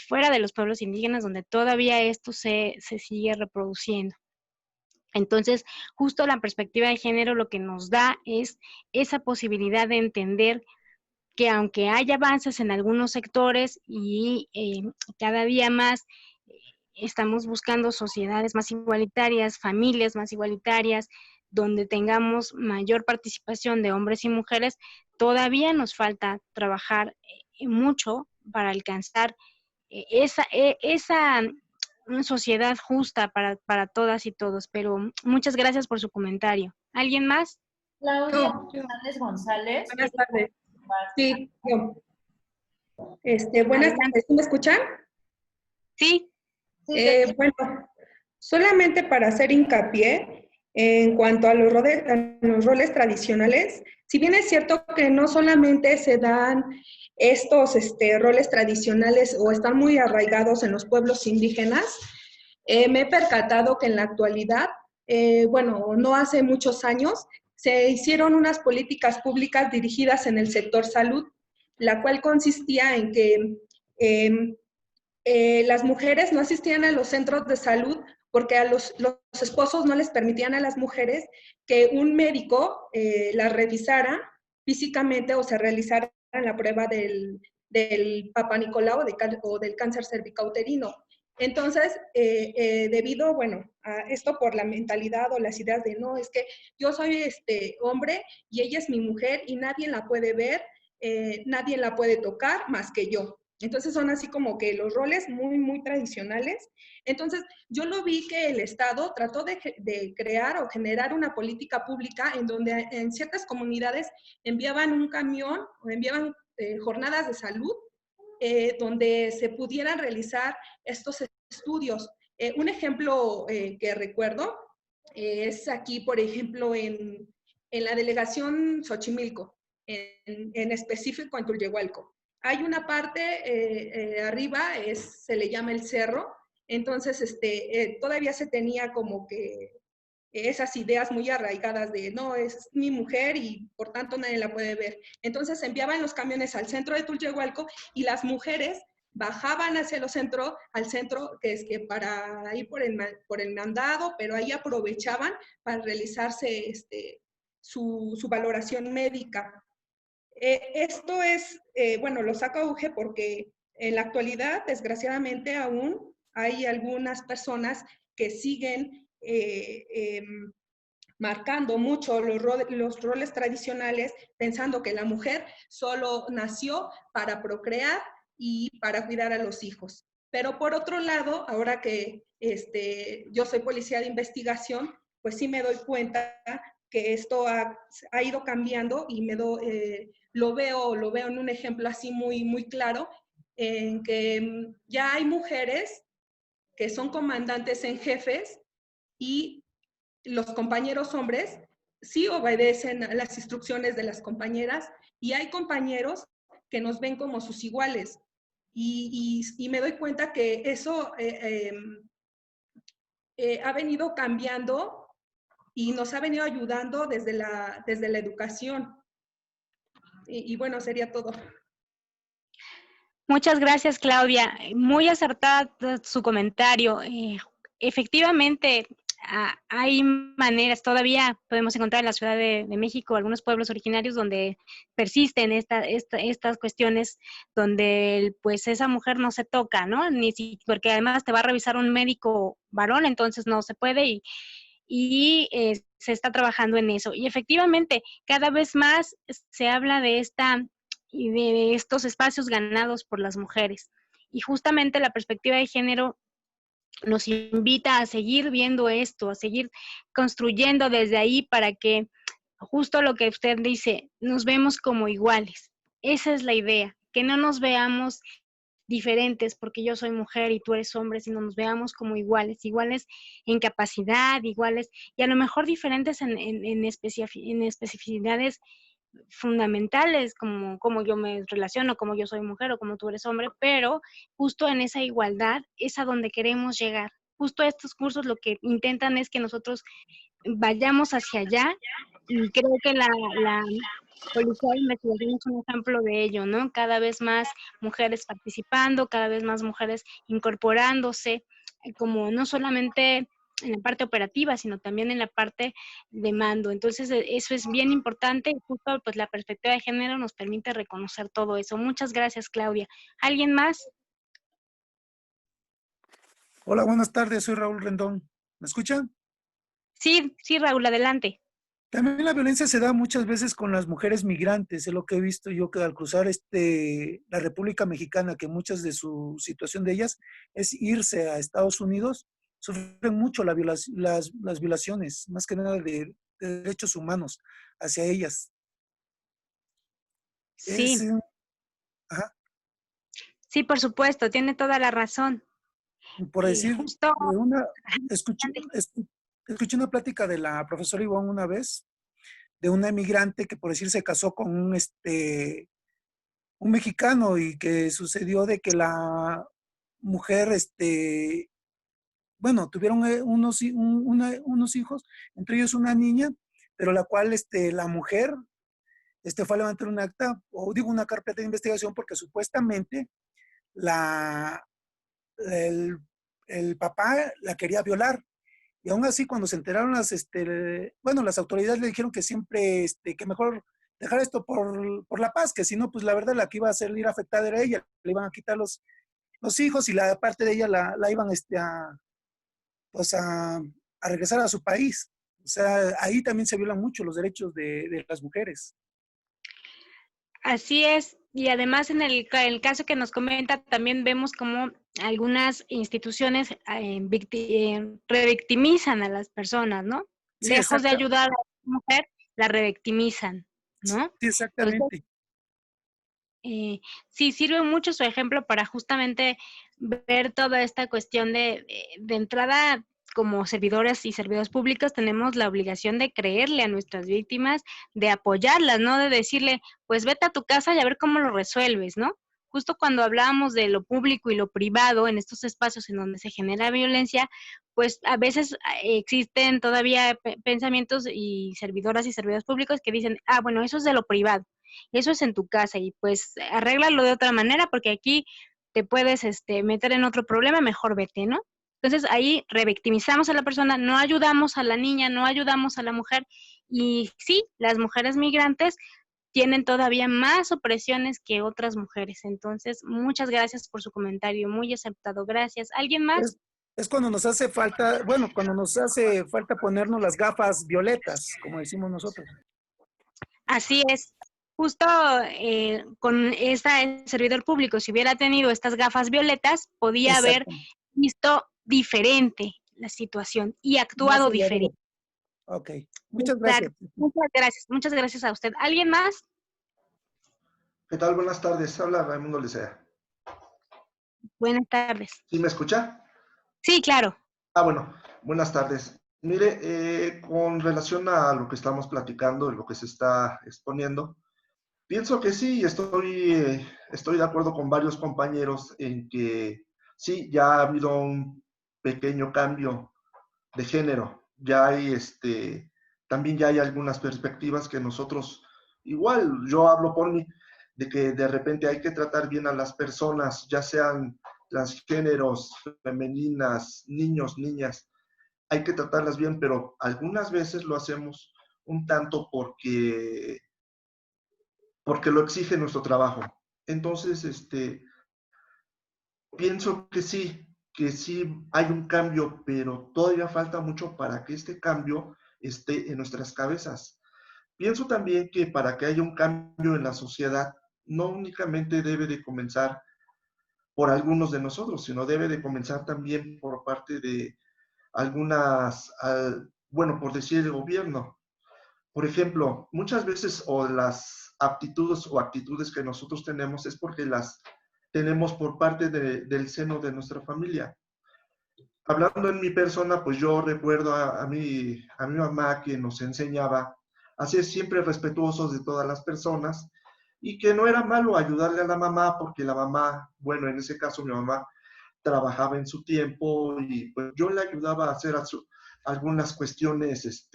fuera de los pueblos indígenas donde todavía esto se sigue reproduciendo. Entonces, justo la perspectiva de género lo que nos da es esa posibilidad de entender que aunque hay avances en algunos sectores y cada día más estamos buscando sociedades más igualitarias, familias más igualitarias, donde tengamos mayor participación de hombres y mujeres, todavía nos falta trabajar mucho para alcanzar esa una sociedad justa para todas y todos. Pero muchas gracias por su comentario. ¿Alguien más? Claudia González González. Buenas tardes. Sí, yo. Buenas tardes. ¿Me escuchan? Sí. Bueno, solamente para hacer hincapié en cuanto a los roles tradicionales, si bien es cierto que no solamente se dan estos roles tradicionales o están muy arraigados en los pueblos indígenas, me he percatado que en la actualidad, bueno, no hace muchos años, se hicieron unas políticas públicas dirigidas en el sector salud, la cual consistía en que las mujeres no asistían a los centros de salud porque a los esposos no les permitían a las mujeres que un médico las revisara físicamente o se realizara la prueba del Papa Nicolau o del cáncer cervicouterino. Entonces, debido, bueno, a esto por la mentalidad o las ideas de no, es que yo soy hombre y ella es mi mujer y nadie la puede ver, nadie la puede tocar más que yo. Entonces son así como que los roles muy, muy tradicionales. Entonces yo lo vi que el Estado trató de crear o generar una política pública en donde en ciertas comunidades enviaban un camión o enviaban jornadas de salud donde se pudieran realizar estos estudios. Un ejemplo que recuerdo es aquí, por ejemplo, en la delegación Xochimilco, en específico en Tulyehualco. Hay una parte arriba, se le llama el cerro, entonces todavía se tenía como que esas ideas muy arraigadas de no, es mi mujer y por tanto nadie la puede ver. Entonces enviaban los camiones al centro de Tulyehualco y las mujeres bajaban hacia el centro, al centro, que es que para ir por el mandado, pero ahí aprovechaban para realizarse su valoración médica. Esto es, bueno, lo saco a auge porque en la actualidad, desgraciadamente, aún hay algunas personas que siguen marcando mucho los roles tradicionales, pensando que la mujer solo nació para procrear y para cuidar a los hijos. Pero por otro lado, ahora que yo soy policía de investigación, pues sí me doy cuenta que esto ha ido cambiando y lo veo en un ejemplo así muy claro, en que ya hay mujeres que son comandantes en jefes y los compañeros hombres sí obedecen a las instrucciones de las compañeras y hay compañeros que nos ven como sus iguales. Y me doy cuenta que eso ha venido cambiando y nos ha venido ayudando desde la educación. Y bueno, sería todo. Muchas gracias, Claudia. Muy acertada su comentario. Efectivamente, hay maneras, todavía podemos encontrar en la Ciudad de México algunos pueblos originarios donde persisten estas cuestiones, donde pues esa mujer no se toca, ¿no? Porque además te va a revisar un médico varón, entonces no se puede y se está trabajando en eso. Y efectivamente, cada vez más se habla de estos espacios ganados por las mujeres. Y justamente la perspectiva de género nos invita a seguir viendo esto, a seguir construyendo desde ahí para que justo lo que usted dice, nos vemos como iguales. Esa es la idea, que no nos veamos diferentes porque yo soy mujer y tú eres hombre, sino nos veamos como iguales, iguales en capacidad, iguales y a lo mejor diferentes en especificidades fundamentales, como yo me relaciono, como yo soy mujer o como tú eres hombre, pero justo en esa igualdad es a donde queremos llegar. Justo estos cursos lo que intentan es que nosotros vayamos hacia allá y creo que la Policía de Investigación es un ejemplo de ello, ¿no? Cada vez más mujeres participando, cada vez más mujeres incorporándose, como no solamente en la parte operativa, sino también en la parte de mando. Entonces, eso es bien importante y justo pues la perspectiva de género nos permite reconocer todo eso. Muchas gracias, Claudia. ¿Alguien más? Hola, buenas tardes, soy Raúl Rendón. ¿Me escuchan? Sí, Raúl, adelante. También la violencia se da muchas veces con las mujeres migrantes, es lo que he visto yo que al cruzar la República Mexicana, que muchas de su situación de ellas es irse a Estados Unidos, sufren mucho las violaciones, más que nada de derechos humanos hacia ellas. Sí. Ajá. Sí, por supuesto, tiene toda la razón. Por decir, escuché una plática de la profesora Ivonne una vez, de una emigrante que por decir se casó con un mexicano y que sucedió de que la mujer, bueno, tuvieron unos hijos, entre ellos una niña, pero la cual la mujer fue a levantar un acta, o digo una carpeta de investigación porque supuestamente el papá la quería violar. Y aún así, cuando se enteraron las autoridades le dijeron que siempre, que mejor dejar esto por la paz, que si no, pues la verdad la que iba a salir afectada era ella. Le iban a quitar los hijos y la parte de ella la iban a regresar a su país. O sea, ahí también se violan mucho los derechos de las mujeres. Así es, y además en el caso que nos comenta, también vemos como algunas instituciones revictimizan a las personas, ¿no? Sí, lejos de ayudar a la mujer, la revictimizan, ¿no? Sí, exactamente. Sí, sirve mucho su ejemplo para justamente ver toda esta cuestión de entrada. Como servidoras y servidores públicos tenemos la obligación de creerle a nuestras víctimas, de apoyarlas, no de decirle, pues vete a tu casa y a ver cómo lo resuelves, ¿no? Justo cuando hablábamos de lo público y lo privado en estos espacios en donde se genera violencia, pues a veces existen todavía pensamientos y servidoras y servidores públicos que dicen, ah, bueno, eso es de lo privado, eso es en tu casa y pues arréglalo de otra manera porque aquí te puedes meter en otro problema, mejor vete, ¿no? Entonces ahí revictimizamos a la persona, no ayudamos a la niña, no ayudamos a la mujer y sí, las mujeres migrantes tienen todavía más opresiones que otras mujeres. Entonces, muchas gracias por su comentario, muy aceptado, gracias. ¿Alguien más? Es cuando nos hace falta, bueno, cuando nos hace falta ponernos las gafas violetas, como decimos nosotros. Así es. Justo con este servidor público, si hubiera tenido estas gafas violetas, podía haber visto diferente la situación y actuado diferente. Ok, muchas gracias. Muchas gracias a usted. ¿Alguien más? ¿Qué tal? Buenas tardes. Habla Raimundo Licea. Buenas tardes. ¿Sí me escucha? Sí, claro. Bueno, buenas tardes. Mire, con relación a lo que estamos platicando y lo que se está exponiendo, pienso que sí, estoy de acuerdo con varios compañeros en que sí, ya ha habido un pequeño cambio de género. Ya hay, también ya hay algunas perspectivas que nosotros, igual, yo hablo por mí, de que de repente hay que tratar bien a las personas, ya sean transgéneros, femeninas, niños, niñas, hay que tratarlas bien, pero algunas veces lo hacemos un tanto porque lo exige nuestro trabajo. Entonces, pienso que sí hay un cambio, pero todavía falta mucho para que este cambio esté en nuestras cabezas. Pienso también que para que haya un cambio en la sociedad, no únicamente debe de comenzar por algunos de nosotros, sino debe de comenzar también por parte de bueno, por decir el gobierno. Por ejemplo, muchas veces o las aptitudes o actitudes que nosotros tenemos es porque las tenemos por parte del seno de nuestra familia. Hablando en mi persona, pues yo recuerdo a mi mamá que nos enseñaba a ser siempre respetuosos de todas las personas y que no era malo ayudarle a la mamá porque la mamá, bueno, en ese caso mi mamá trabajaba en su tiempo y pues yo le ayudaba a hacer algunas cuestiones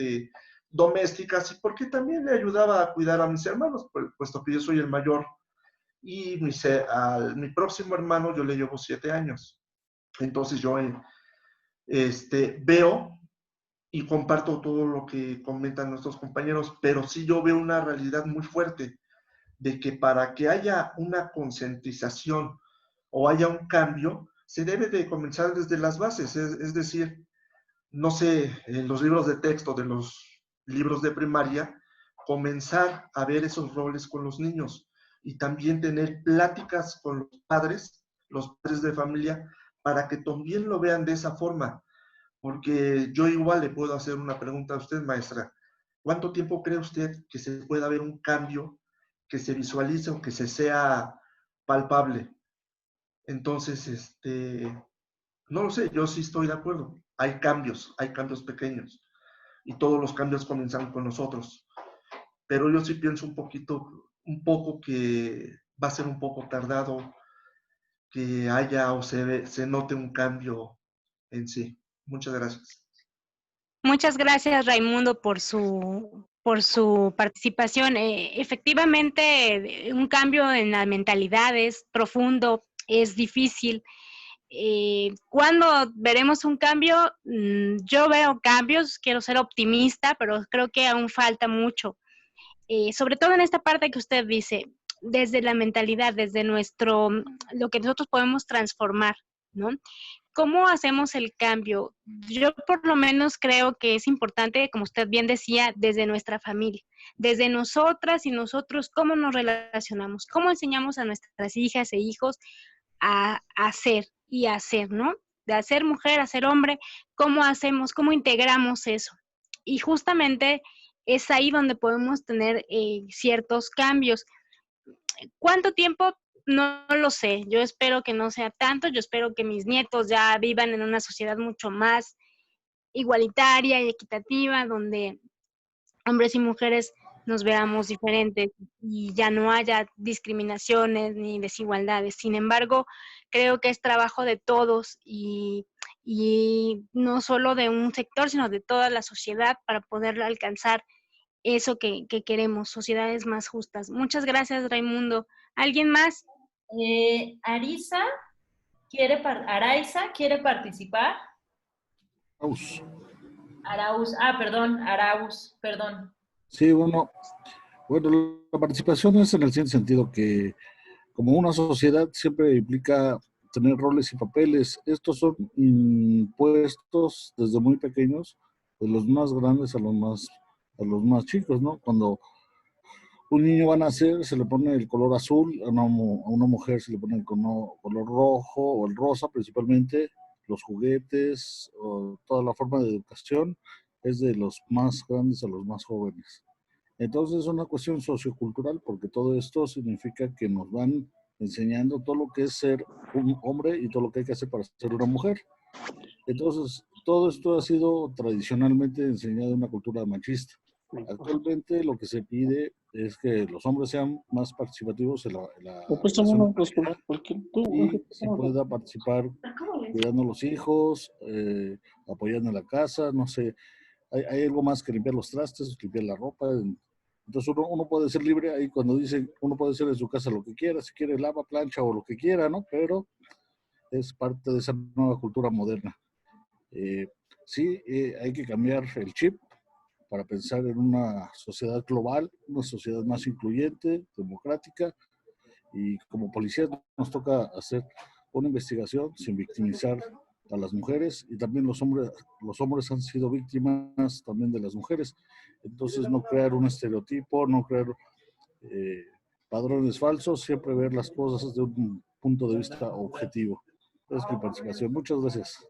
domésticas y porque también le ayudaba a cuidar a mis hermanos, puesto que yo soy el mayor y mi próximo hermano yo le llevo 7 años. Entonces yo veo y comparto todo lo que comentan nuestros compañeros, pero sí yo veo una realidad muy fuerte de que para que haya una concientización o haya un cambio, se debe de comenzar desde las bases, es decir, no sé, en los libros de texto de los libros de primaria, comenzar a ver esos roles con los niños y también tener pláticas con los padres de familia, para que también lo vean de esa forma. Porque yo igual le puedo hacer una pregunta a usted, maestra. ¿Cuánto tiempo cree usted que se pueda ver un cambio que se visualice o que se sea palpable? Entonces, no lo sé, yo sí estoy de acuerdo. Hay cambios pequeños y todos los cambios comienzan con nosotros. Pero yo sí pienso un poco que va a ser un poco tardado que haya o se note un cambio en sí. Muchas gracias. Muchas gracias, Raimundo, por su participación. Efectivamente, un cambio en la mentalidad es profundo, es difícil. ¿Cuándo veremos un cambio? Yo veo cambios, quiero ser optimista, pero creo que aún falta mucho. Sobre todo en esta parte que usted dice, desde la mentalidad, desde lo que nosotros podemos transformar, ¿no? ¿Cómo hacemos el cambio? Yo por lo menos creo que es importante, como usted bien decía, desde nuestra familia, desde nosotras y nosotros, cómo nos relacionamos, cómo enseñamos a nuestras hijas e hijos a hacer y hacer, ¿no? De hacer mujer a ser hombre, ¿cómo hacemos, cómo integramos eso? Y justamente es ahí donde podemos tener ciertos cambios. ¿Cuánto tiempo? No lo sé. Yo espero que no sea tanto. Yo espero que mis nietos ya vivan en una sociedad mucho más igualitaria y equitativa, donde hombres y mujeres nos veamos diferentes y ya no haya discriminaciones ni desigualdades. Sin embargo, creo que es trabajo de todos y no solo de un sector, sino de toda la sociedad para poder alcanzar eso que queremos, sociedades más justas. Muchas gracias, Raimundo. ¿Alguien más? Araiza quiere participar. Arauz, perdón. Sí, bueno, la participación es en el siguiente sentido que como una sociedad siempre implica tener roles y papeles. Estos son impuestos desde muy pequeños, de los más grandes a los más chicos, ¿no? Cuando un niño va a nacer, se le pone el color azul, a una mujer se le pone el color rojo o el rosa principalmente, los juguetes, o toda la forma de educación es de los más grandes a los más jóvenes. Entonces es una cuestión sociocultural porque todo esto significa que nos van enseñando todo lo que es ser un hombre y todo lo que hay que hacer para ser una mujer. Entonces todo esto ha sido tradicionalmente enseñado en una cultura machista. Actualmente lo que se pide es que los hombres sean más participativos en la y se pueda participar cuidando a los hijos, apoyando en la casa, no sé, hay algo más que limpiar los trastes, limpiar la ropa. Entonces uno puede ser libre ahí cuando dice, uno puede hacer en su casa lo que quiera, si quiere lava, plancha o lo que quiera, ¿no? Pero es parte de esa nueva cultura moderna. Sí, hay que cambiar el chip para pensar en una sociedad global, una sociedad más incluyente, democrática, y como policías nos toca hacer una investigación sin victimizar a las mujeres, y también los hombres han sido víctimas también de las mujeres. Entonces no crear un estereotipo, no crear padrones falsos, siempre ver las cosas desde un punto de vista objetivo. Es mi participación. Muchas gracias.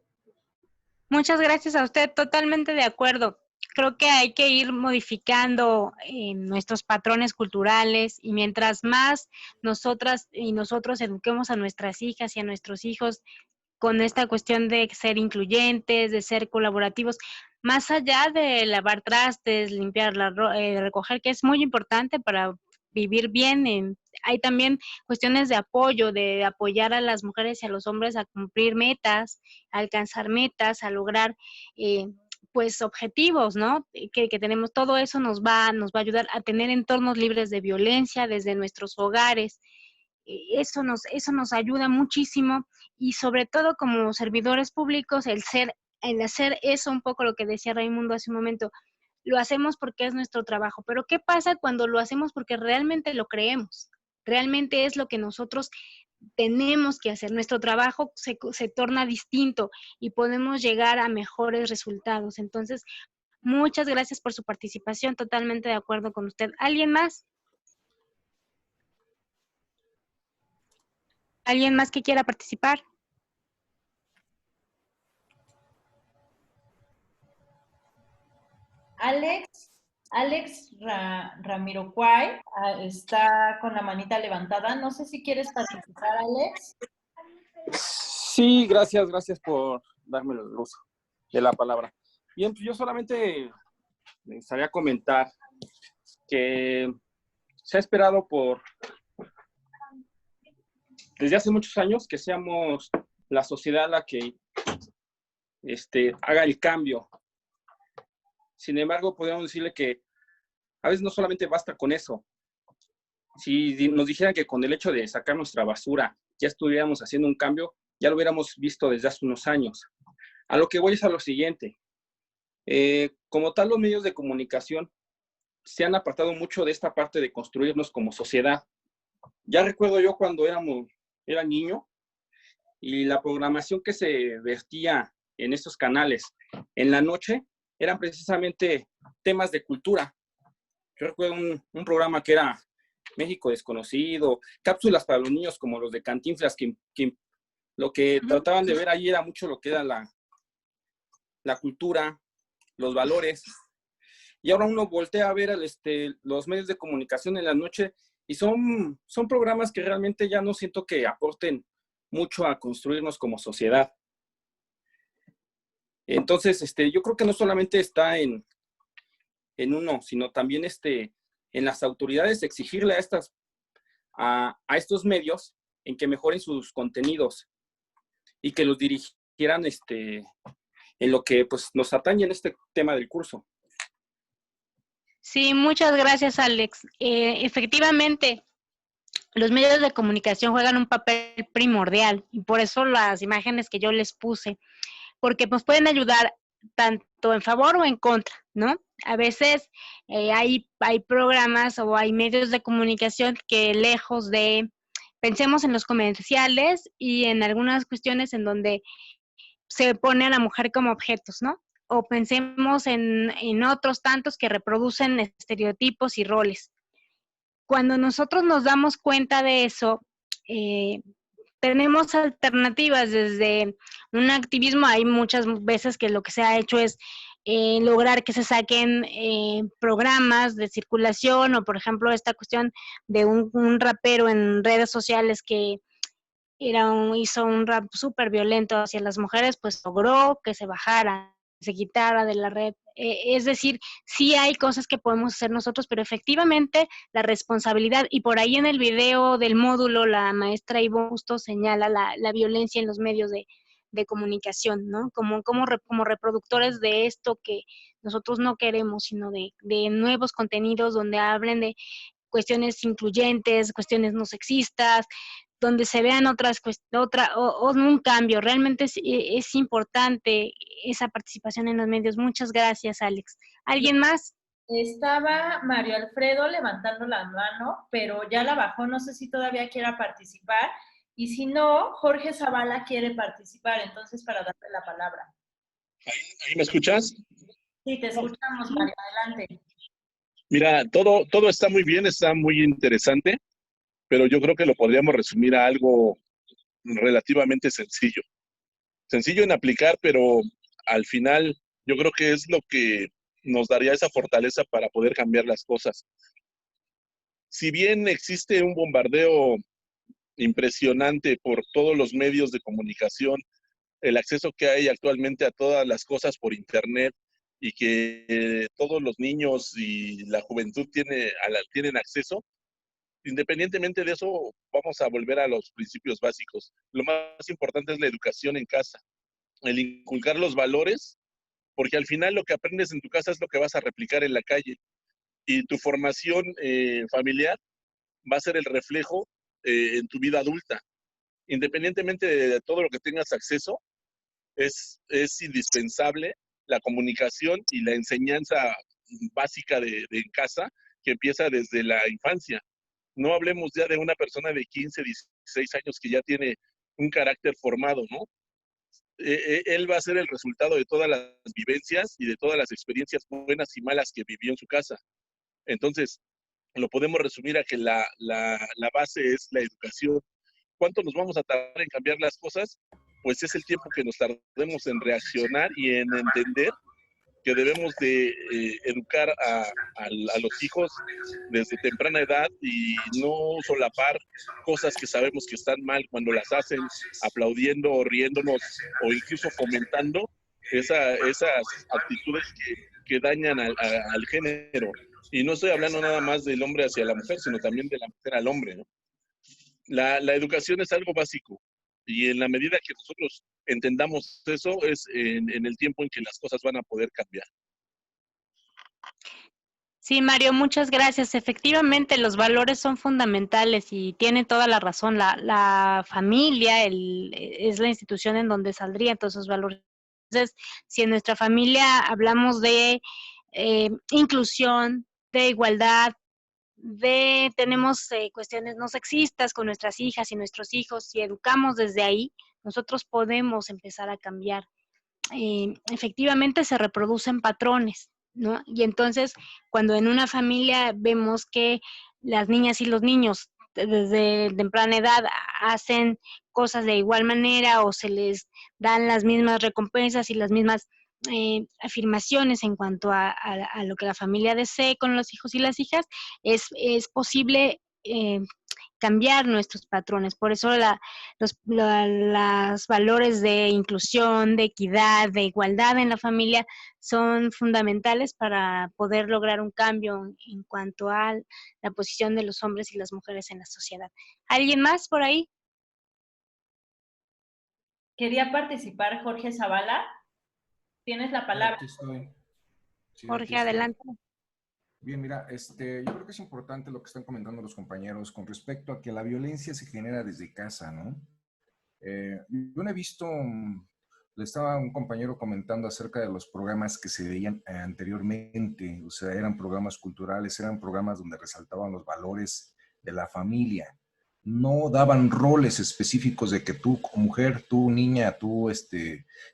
Muchas gracias a usted, totalmente de acuerdo. Creo que hay que ir modificando nuestros patrones culturales y mientras más nosotras y nosotros eduquemos a nuestras hijas y a nuestros hijos con esta cuestión de ser incluyentes, de ser colaborativos, más allá de lavar trastes, limpiar recoger, que es muy importante para vivir bien. Hay también cuestiones de apoyo, de apoyar a las mujeres y a los hombres a cumplir metas, a alcanzar metas, a lograr pues objetivos, ¿no? Que tenemos, todo eso nos va a ayudar a tener entornos libres de violencia desde nuestros hogares. Eso nos ayuda muchísimo y sobre todo como servidores públicos, el hacer eso, un poco lo que decía Raimundo hace un momento, lo hacemos porque es nuestro trabajo, pero ¿qué pasa cuando lo hacemos porque realmente lo creemos? Realmente es lo que nosotros tenemos que hacer. Nuestro trabajo se torna distinto y podemos llegar a mejores resultados. Entonces, muchas gracias por su participación, totalmente de acuerdo con usted. ¿Alguien más? ¿Alguien más que quiera participar? Alex Ramiroquai está con la manita levantada. No sé si quieres participar, Alex. Sí, gracias por darme el uso de la palabra. Bien, pues yo solamente me gustaría comentar que se ha esperado desde hace muchos años que seamos la sociedad la que haga el cambio. Sin embargo, podríamos decirle que a veces no solamente basta con eso. Si nos dijeran que con el hecho de sacar nuestra basura ya estuviéramos haciendo un cambio, ya lo hubiéramos visto desde hace unos años. A lo que voy es a lo siguiente. Como tal, los medios de comunicación se han apartado mucho de esta parte de construirnos como sociedad. Ya recuerdo yo cuando era niño y la programación que se vertía en estos canales en la noche eran precisamente temas de cultura. Yo recuerdo un programa que era México Desconocido, cápsulas para los niños como los de Cantinflas, que lo que trataban de ver ahí era mucho lo que era la cultura, los valores. Y ahora uno voltea a ver los medios de comunicación en la noche Y son programas que realmente ya no siento que aporten mucho a construirnos como sociedad. Entonces, yo creo que no solamente está en uno, sino también en las autoridades exigirle a estos medios en que mejoren sus contenidos y que los dirigieran en lo que pues, nos atañe en este tema del curso. Sí, muchas gracias, Alex. Efectivamente, los medios de comunicación juegan un papel primordial y por eso las imágenes que yo les puse, porque nos pueden ayudar tanto en favor o en contra, ¿no? A veces hay programas o hay medios de comunicación que lejos de, pensemos en los comerciales y en algunas cuestiones en donde se pone a la mujer como objetos, ¿no? O pensemos en otros tantos que reproducen estereotipos y roles. Cuando nosotros nos damos cuenta de eso, tenemos alternativas desde un activismo. Hay muchas veces que lo que se ha hecho es lograr que se saquen programas de circulación o, por ejemplo, esta cuestión de un rapero en redes sociales que hizo un rap súper violento hacia las mujeres, pues logró que se bajara, se quitara de la red. Es decir, sí hay cosas que podemos hacer nosotros, pero efectivamente la responsabilidad, y por ahí en el video del módulo la maestra Ivonne justo señala la violencia en los medios de comunicación, ¿no? Como reproductores de esto que nosotros no queremos, sino de nuevos contenidos donde hablen de cuestiones incluyentes, cuestiones no sexistas, donde se vean un cambio. Realmente es importante esa participación en los medios. Muchas gracias, Alex. ¿Alguien más? Estaba Mario Alfredo levantando la mano, pero ya la bajó, no sé si todavía quiera participar, y si no, Jorge Zavala quiere participar, entonces para darle la palabra. ¿Ahí me escuchas? Sí, te escuchamos, Mario, adelante. Mira, todo está muy bien, está muy interesante, pero yo creo que lo podríamos resumir a algo relativamente sencillo. Sencillo en aplicar, pero al final yo creo que es lo que nos daría esa fortaleza para poder cambiar las cosas. Si bien existe un bombardeo impresionante por todos los medios de comunicación, el acceso que hay actualmente a todas las cosas por internet y que todos los niños y la juventud tienen acceso, independientemente de eso, vamos a volver a los principios básicos. Lo más importante es la educación en casa, el inculcar los valores, porque al final lo que aprendes en tu casa es lo que vas a replicar en la calle. Y tu formación familiar va a ser el reflejo en tu vida adulta. Independientemente de todo lo que tengas acceso, es indispensable la comunicación y la enseñanza básica de casa, que empieza desde la infancia. No hablemos ya de una persona de 15, 16 años que ya tiene un carácter formado, ¿no? Él va a ser el resultado de todas las vivencias y de todas las experiencias buenas y malas que vivió en su casa. Entonces, lo podemos resumir a que la base es la educación. ¿Cuánto nos vamos a tardar en cambiar las cosas? Pues es el tiempo que nos tardemos en reaccionar y en entender que debemos de educar a los hijos desde temprana edad y no solapar cosas que sabemos que están mal cuando las hacen, aplaudiendo o riéndonos o incluso fomentando esas actitudes que dañan al género. Y no estoy hablando nada más del hombre hacia la mujer, sino también de la mujer al hombre, ¿no? La educación es algo básico. Y en la medida que nosotros entendamos eso, es en el tiempo en que las cosas van a poder cambiar. Sí, Mario, muchas gracias. Efectivamente, los valores son fundamentales y tiene toda la razón. La familia es la institución en donde saldrían todos esos valores. Entonces, si en nuestra familia hablamos de inclusión, de igualdad, tenemos cuestiones no sexistas con nuestras hijas y nuestros hijos, si educamos desde ahí, nosotros podemos empezar a cambiar. Efectivamente se reproducen patrones, ¿no? Y entonces, cuando en una familia vemos que las niñas y los niños desde temprana edad hacen cosas de igual manera o se les dan las mismas recompensas y las mismas afirmaciones en cuanto a lo que la familia desee con los hijos y las hijas, es posible cambiar nuestros patrones. Por eso los valores de inclusión, de equidad, de igualdad en la familia son fundamentales para poder lograr un cambio en cuanto a la posición de los hombres y las mujeres en la sociedad. ¿Alguien más por ahí? Quería participar Jorge Zavala. Tienes la palabra. Aquí estoy. Sí, Jorge, aquí estoy. adelante. Bien, mira, yo creo que es importante lo que están comentando los compañeros con respecto a que la violencia se genera desde casa, ¿no? Yo no he visto, le estaba un compañero comentando acerca de los programas que se veían anteriormente, o sea, eran programas culturales, eran programas donde resaltaban los valores de la familia. No daban roles específicos de que tú, mujer, tú, niña, tú,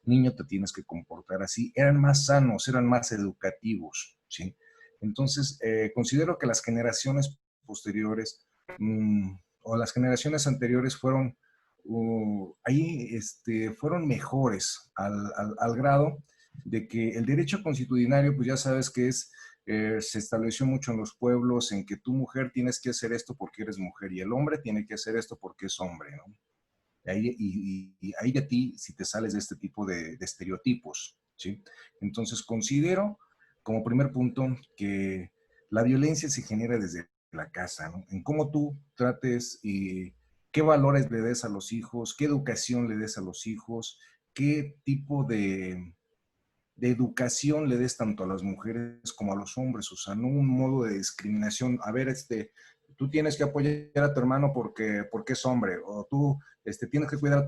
niño, te tienes que comportar así. Eran más sanos, eran más educativos, ¿sí? Entonces, considero que las generaciones posteriores o las generaciones anteriores fueron fueron mejores al grado de que el derecho constitucionario, pues ya sabes que se estableció mucho en los pueblos en que tu mujer tienes que hacer esto porque eres mujer y el hombre tiene que hacer esto porque es hombre, ¿no? Y ahí de ti si te sales de este tipo de estereotipos, ¿sí? Entonces considero como primer punto que la violencia se genera desde la casa, ¿no? En cómo tú trates y qué valores le des a los hijos, qué educación le des a los hijos, qué tipo de educación le des tanto a las mujeres como a los hombres, o sea, no un modo de discriminación. A ver, tú tienes que apoyar a tu hermano porque es hombre, o tú tienes que cuidar a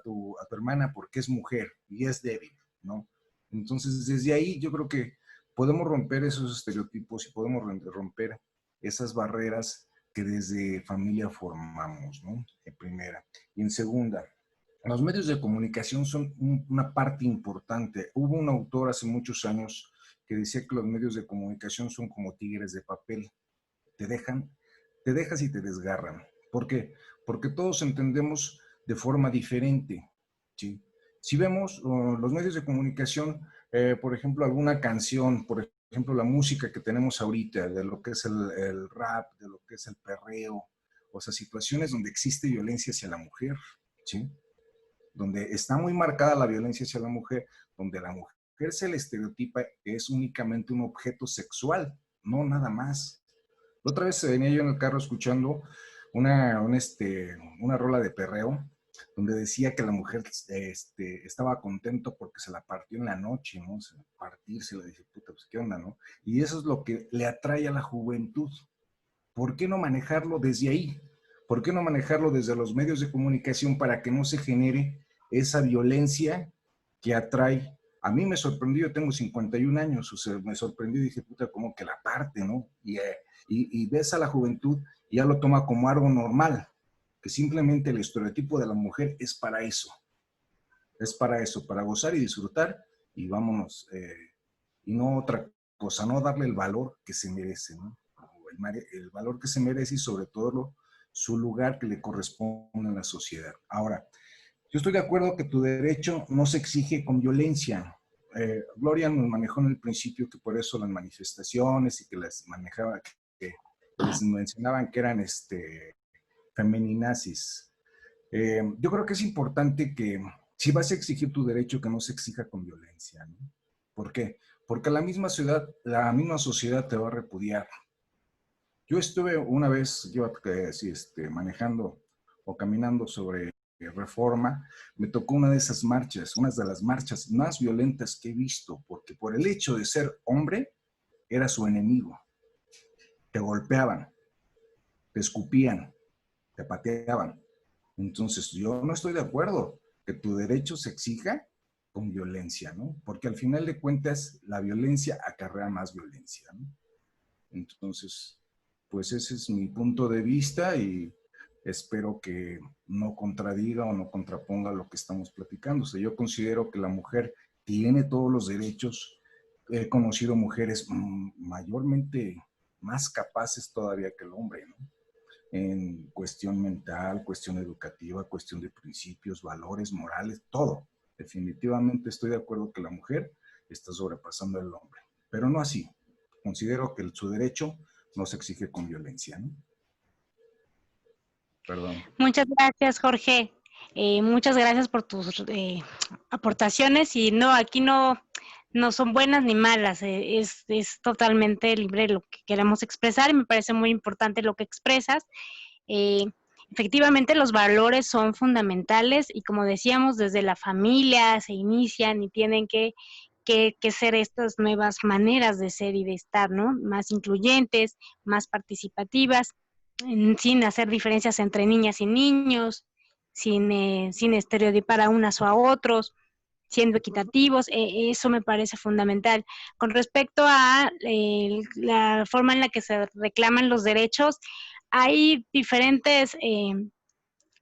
tu hermana porque es mujer y es débil, ¿no? Entonces, desde ahí yo creo que podemos romper esos estereotipos y podemos romper esas barreras que desde familia formamos, ¿no? En primera. Y en segunda, los medios de comunicación son una parte importante. Hubo un autor hace muchos años que decía que los medios de comunicación son como tigres de papel. Te dejas y te desgarran. ¿Por qué? Porque todos entendemos de forma diferente, ¿sí? Si vemos los medios de comunicación, por ejemplo, alguna canción, por ejemplo, la música que tenemos ahorita, de lo que es el rap, de lo que es el perreo, o sea, situaciones donde existe violencia hacia la mujer, ¿sí? Donde está muy marcada la violencia hacia la mujer, donde la mujer se le estereotipa que es únicamente un objeto sexual, no nada más. La otra vez venía yo en el carro escuchando una rola de perreo, donde decía que la mujer estaba contento porque se la partió en la noche, ¿no? Partirse, le dije, puta, pues qué onda, ¿no? Y eso es lo que le atrae a la juventud. ¿Por qué no manejarlo desde ahí? ¿Por qué no manejarlo desde los medios de comunicación para que no se genere esa violencia que atrae? A mí me sorprendió, yo tengo 51 años, o sea, me sorprendió y dije, puta, como que la parte, ¿no? Y ves a la juventud y ya lo toma como algo normal, que simplemente el estereotipo de la mujer es para eso, para gozar y disfrutar y vámonos, y no otra cosa, no darle el valor que se merece, ¿no? El valor que se merece y sobre todo su lugar que le corresponde en la sociedad. Ahora, yo estoy de acuerdo que tu derecho no se exige con violencia. Gloria nos manejó en el principio que por eso las manifestaciones y que las manejaba, que les mencionaban que eran feminazis. Yo creo que es importante que si vas a exigir tu derecho, que no se exija con violencia, ¿no? ¿Por qué? Porque la misma sociedad te va a repudiar. Yo estuve una vez, manejando o caminando sobre Reforma, me tocó una de esas marchas, una de las marchas más violentas que he visto, porque por el hecho de ser hombre, era su enemigo. Te golpeaban, te escupían, te pateaban. Entonces, yo no estoy de acuerdo que tu derecho se exija con violencia, ¿no? Porque al final de cuentas, la violencia acarrea más violencia, ¿no? Entonces, pues ese es mi punto de vista y espero que no contradiga o no contraponga lo que estamos platicando. O sea, yo considero que la mujer tiene todos los derechos. He conocido mujeres mayormente más capaces todavía que el hombre, ¿no? En cuestión mental, cuestión educativa, cuestión de principios, valores, morales, todo. Definitivamente estoy de acuerdo que la mujer está sobrepasando al hombre, pero no así. Considero que su derecho no se exige con violencia, ¿no? Perdón. Muchas gracias, Jorge. Muchas gracias por tus aportaciones y no, aquí no son buenas ni malas, es totalmente libre lo que queremos expresar y me parece muy importante lo que expresas. Efectivamente, los valores son fundamentales y como decíamos, desde la familia se inician y tienen que ser estas nuevas maneras de ser y de estar, ¿no? Más incluyentes, más participativas, sin hacer diferencias entre niñas y niños, sin estereotipar a unas o a otros, siendo equitativos, eso me parece fundamental. Con respecto a la forma en la que se reclaman los derechos, hay diferentes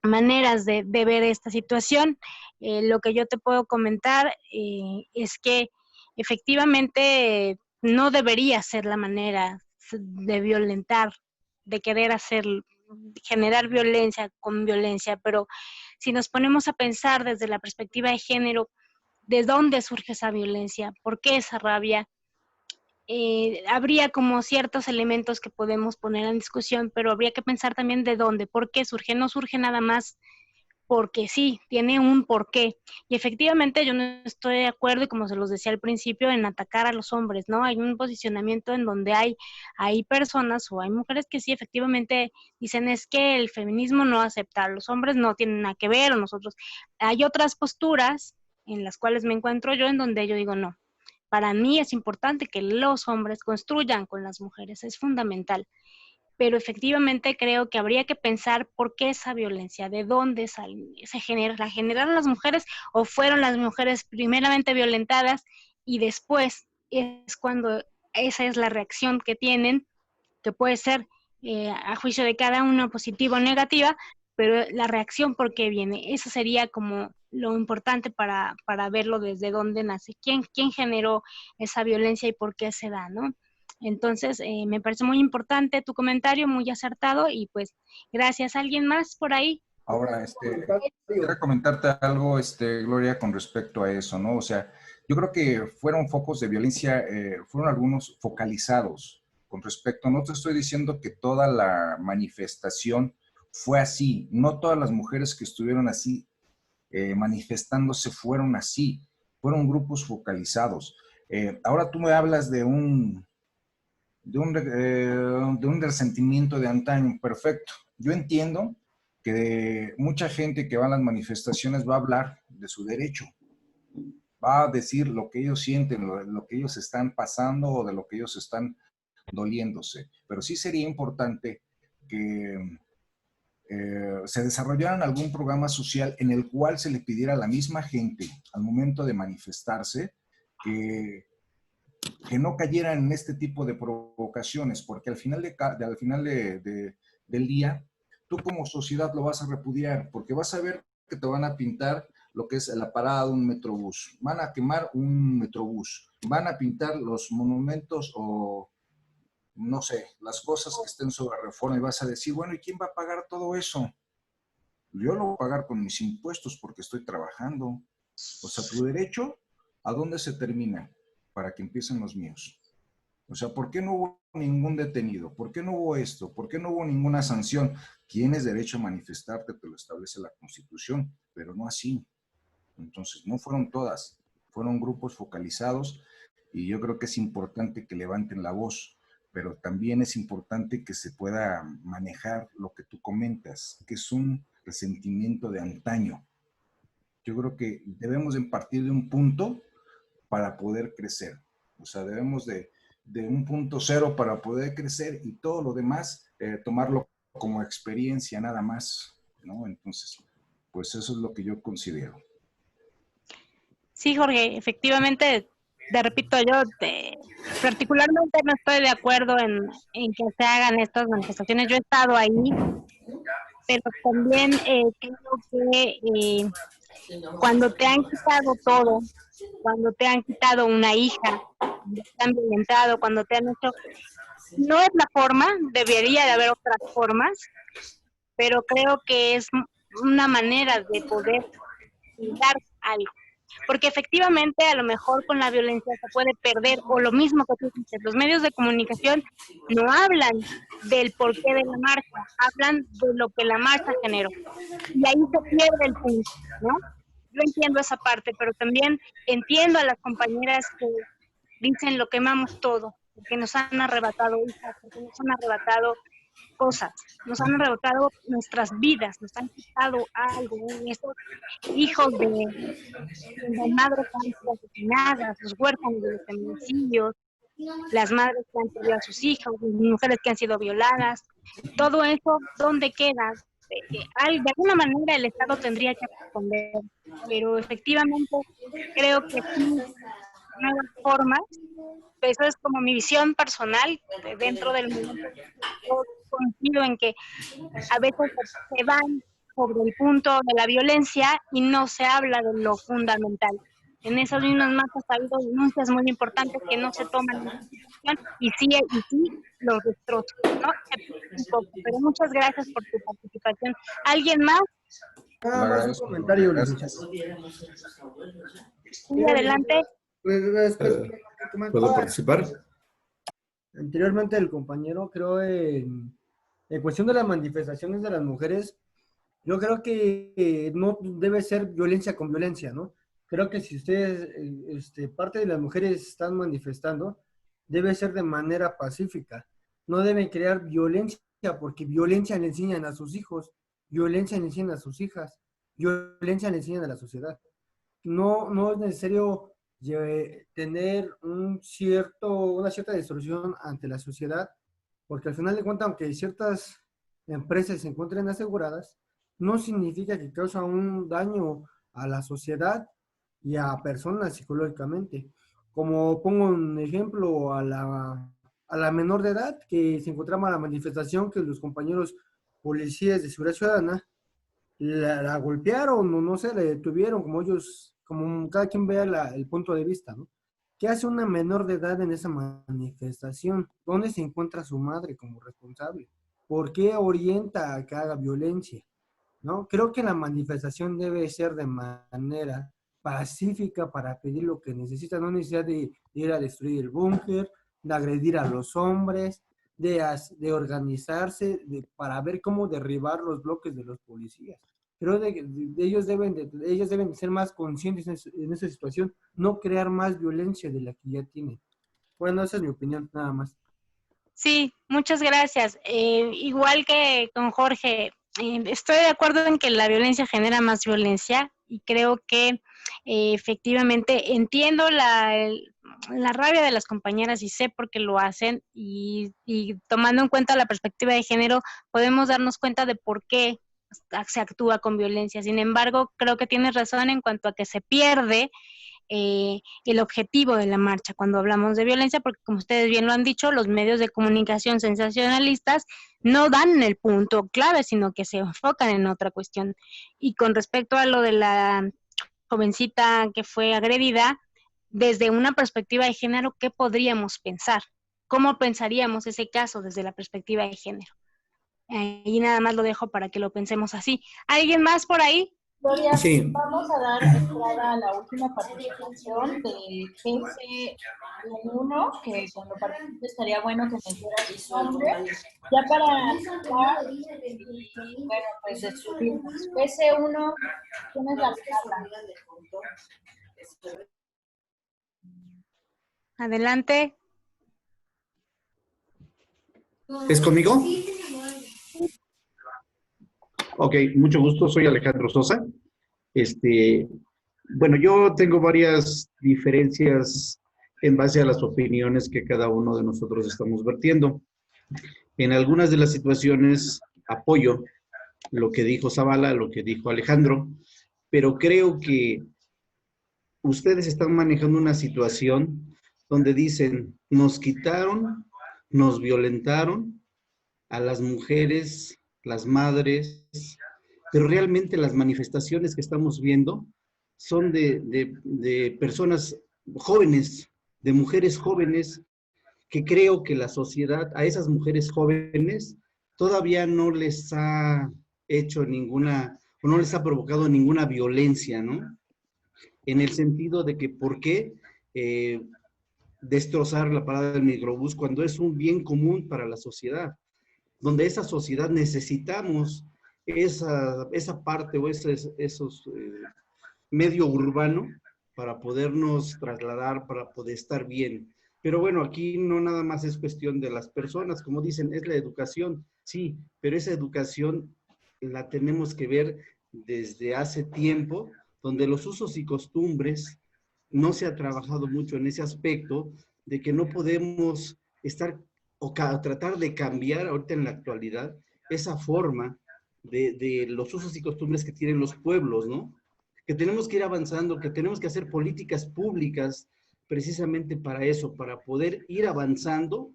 maneras de ver esta situación. Lo que yo te puedo comentar es que efectivamente no debería ser la manera de violentar, de querer generar violencia con violencia, pero si nos ponemos a pensar desde la perspectiva de género, ¿de dónde surge esa violencia? ¿Por qué esa rabia? Habría como ciertos elementos que podemos poner en discusión, pero habría que pensar también de dónde, por qué surge. No surge nada más porque sí, tiene un porqué. Y efectivamente yo no estoy de acuerdo, y como se los decía al principio, en atacar a los hombres, ¿no? Hay un posicionamiento en donde hay personas o hay mujeres que sí efectivamente dicen es que el feminismo no acepta, los hombres no tienen nada que ver, o nosotros. Hay otras posturas en las cuales me encuentro yo en donde yo digo no. Para mí es importante que los hombres construyan con las mujeres, es fundamental. Pero efectivamente creo que habría que pensar por qué esa violencia, de dónde se genera, ¿la generaron las mujeres o fueron las mujeres primeramente violentadas y después es cuando esa es la reacción que tienen, que puede ser a juicio de cada uno positiva o negativa, pero la reacción por qué viene, eso sería como lo importante para verlo desde dónde nace, quién generó esa violencia y por qué se da, ¿no? Entonces, me parece muy importante tu comentario, muy acertado y pues gracias. ¿Alguien más por ahí? Ahora, quisiera comentarte algo, Gloria, con respecto a eso, ¿no? O sea, yo creo que fueron focos de violencia, fueron algunos focalizados con respecto, no te estoy diciendo que toda la manifestación fue así, no todas las mujeres que estuvieron así manifestándose fueron así, fueron grupos focalizados. Ahora tú me hablas de un resentimiento de antaño, perfecto. Yo entiendo que mucha gente que va a las manifestaciones va a hablar de su derecho, va a decir lo que ellos sienten, lo que ellos están pasando o de lo que ellos están doliéndose. Pero sí sería importante que se desarrollaran algún programa social en el cual se le pidiera a la misma gente al momento de manifestarse que no cayeran en este tipo de provocaciones, porque al final del día, tú como sociedad lo vas a repudiar, porque vas a ver que te van a pintar lo que es la parada de un metrobús, van a quemar un metrobús, van a pintar los monumentos o, no sé, las cosas que estén sobre Reforma y vas a decir, bueno, ¿y quién va a pagar todo eso? Yo lo voy a pagar con mis impuestos porque estoy trabajando. O sea, tu derecho, ¿a dónde se termina? Para que empiecen los míos. O sea, ¿por qué no hubo ningún detenido? ¿Por qué no hubo esto? ¿Por qué no hubo ninguna sanción? Tienes derecho a manifestarte, te lo establece la Constitución, pero no así. Entonces, no fueron todas, fueron grupos focalizados y yo creo que es importante que levanten la voz, pero también es importante que se pueda manejar lo que tú comentas, que es un resentimiento de antaño. Yo creo que debemos de partir de un punto para poder crecer. O sea, debemos de un punto cero para poder crecer y todo lo demás tomarlo como experiencia nada más, ¿no? Entonces, pues eso es lo que yo considero. Sí, Jorge, efectivamente, te repito, yo particularmente no estoy de acuerdo en que se hagan estas manifestaciones. Yo he estado ahí, pero también creo que cuando te han quitado todo, cuando te han quitado una hija, cuando te han violentado, cuando te han hecho... No es la forma, debería de haber otras formas, pero creo que es una manera de poder dar algo. porque efectivamente a lo mejor con la violencia se puede perder, o lo mismo que tú dices, los medios de comunicación no hablan del porqué de la marcha, hablan de lo que la marcha generó, y ahí se pierde el punto, ¿no? Yo entiendo esa parte, pero también entiendo a las compañeras que dicen lo quemamos todo, porque nos han arrebatado hijas, porque nos han arrebatado cosas, nos han arrebatado nuestras vidas, nos han quitado algo, estos hijos de madres que han sido asesinadas, los huérfanos de los feminicidios, las madres que han perdido a sus hijos, las mujeres que han sido violadas, todo eso, ¿dónde queda? De alguna manera el Estado tendría que responder, pero efectivamente creo que sí, nuevas formas, eso es como mi visión personal dentro del mundo. Yo coincido en que a veces se van sobre el punto de la violencia y no se habla de lo fundamental. En esas mismas marchas ha habido denuncias muy importantes que no se toman en consideración y sí los destrozos, ¿no? Un poco, pero muchas gracias por tu participación. ¿Alguien más? Nada más un comentario, licenciado. Sí, adelante. ¿Puedo participar? Anteriormente el compañero, creo en cuestión de las manifestaciones de las mujeres, yo creo que no debe ser violencia con violencia, ¿no? Creo que si ustedes, parte de las mujeres están manifestando, debe ser de manera pacífica. No deben crear violencia, porque violencia le enseñan a sus hijos, violencia le enseñan a sus hijas, violencia le enseñan a la sociedad. No es necesario tener una cierta distorsión ante la sociedad, porque al final de cuentas, aunque ciertas empresas se encuentren aseguradas, no significa que causa un daño a la sociedad y a personas psicológicamente. Como pongo un ejemplo a la menor de edad que se encontraba en la manifestación, que los compañeros policías de seguridad ciudadana la golpearon o no sé, la detuvieron, como cada quien vea el punto de vista, ¿no? ¿Qué hace una menor de edad en esa manifestación? ¿Dónde se encuentra su madre como responsable? ¿Por qué orienta a que haga violencia? ¿No? Creo que la manifestación debe ser de manera pacífica para pedir lo que necesita, no necesidad de ir a destruir el búnker, de agredir a los hombres, de organizarse para ver cómo derribar los bloques de los policías. Creo que ellos deben ser más conscientes en esa situación, no crear más violencia de la que ya tienen. Bueno, esa es mi opinión, nada más. Sí, muchas gracias. Igual que con Jorge, estoy de acuerdo en que la violencia genera más violencia y creo que efectivamente entiendo la rabia de las compañeras y sé por qué lo hacen y tomando en cuenta la perspectiva de género podemos darnos cuenta de por qué se actúa con violencia. Sin embargo, creo que tienes razón en cuanto a que se pierde el objetivo de la marcha cuando hablamos de violencia, porque como ustedes bien lo han dicho, los medios de comunicación sensacionalistas no dan el punto clave, sino que se enfocan en otra cuestión. Y con respecto a lo de la jovencita que fue agredida, desde una perspectiva de género, ¿qué podríamos pensar? ¿Cómo pensaríamos ese caso desde la perspectiva de género? Y nada más lo dejo para que lo pensemos así. ¿Alguien más por ahí? Gloria, Sí. vamos a dar entrada a la última participación de GC1, que cuando participe estaría bueno que me diera su nombre. Ya para bueno, pues descubrimos. GC1, tienes la palabra. Adelante. ¿Es conmigo? Ok, mucho gusto, soy Alejandro Sosa. Bueno, yo tengo varias diferencias en base a las opiniones que cada uno de nosotros estamos vertiendo. En algunas de las situaciones apoyo lo que dijo Zavala, lo que dijo Alejandro, pero creo que ustedes están manejando una situación donde dicen, nos quitaron, nos violentaron a las mujeres, las madres, pero realmente las manifestaciones que estamos viendo son de personas jóvenes, de mujeres jóvenes, que creo que la sociedad, a esas mujeres jóvenes, todavía no les ha hecho ninguna, o no les ha provocado ninguna violencia, ¿no? en el sentido de que ¿por qué destrozar la parada del microbús cuando es un bien común para la sociedad? Donde esa sociedad necesitamos esa parte o esos medio urbano para podernos trasladar, para poder estar bien. Pero bueno, aquí no nada más es cuestión de las personas, como dicen, es la educación, sí, pero esa educación la tenemos que ver desde hace tiempo, donde los usos y costumbres no se ha trabajado mucho en ese aspecto, de que no podemos estar o tratar de cambiar ahorita en la actualidad esa forma de los usos y costumbres que tienen los pueblos, ¿no? Que tenemos que ir avanzando, que tenemos que hacer políticas públicas precisamente para eso, para poder ir avanzando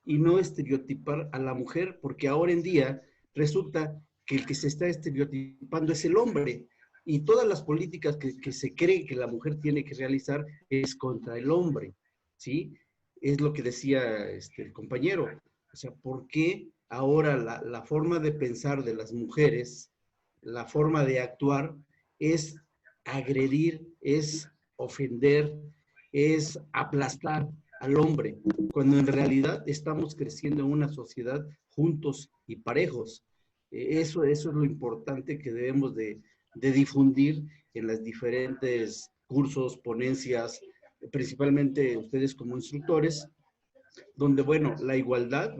y no estereotipar a la mujer, porque ahora en día resulta que el que se está estereotipando es el hombre, y todas las políticas que se cree que la mujer tiene que realizar es contra el hombre, ¿sí? Es lo que decía el compañero, o sea, ¿por qué ahora la forma de pensar de las mujeres, la forma de actuar, es agredir, es ofender, es aplastar al hombre, cuando en realidad estamos creciendo en una sociedad juntos y parejos? Eso es lo importante que debemos de difundir en las diferentes cursos, ponencias, principalmente ustedes como instructores, donde, bueno, la igualdad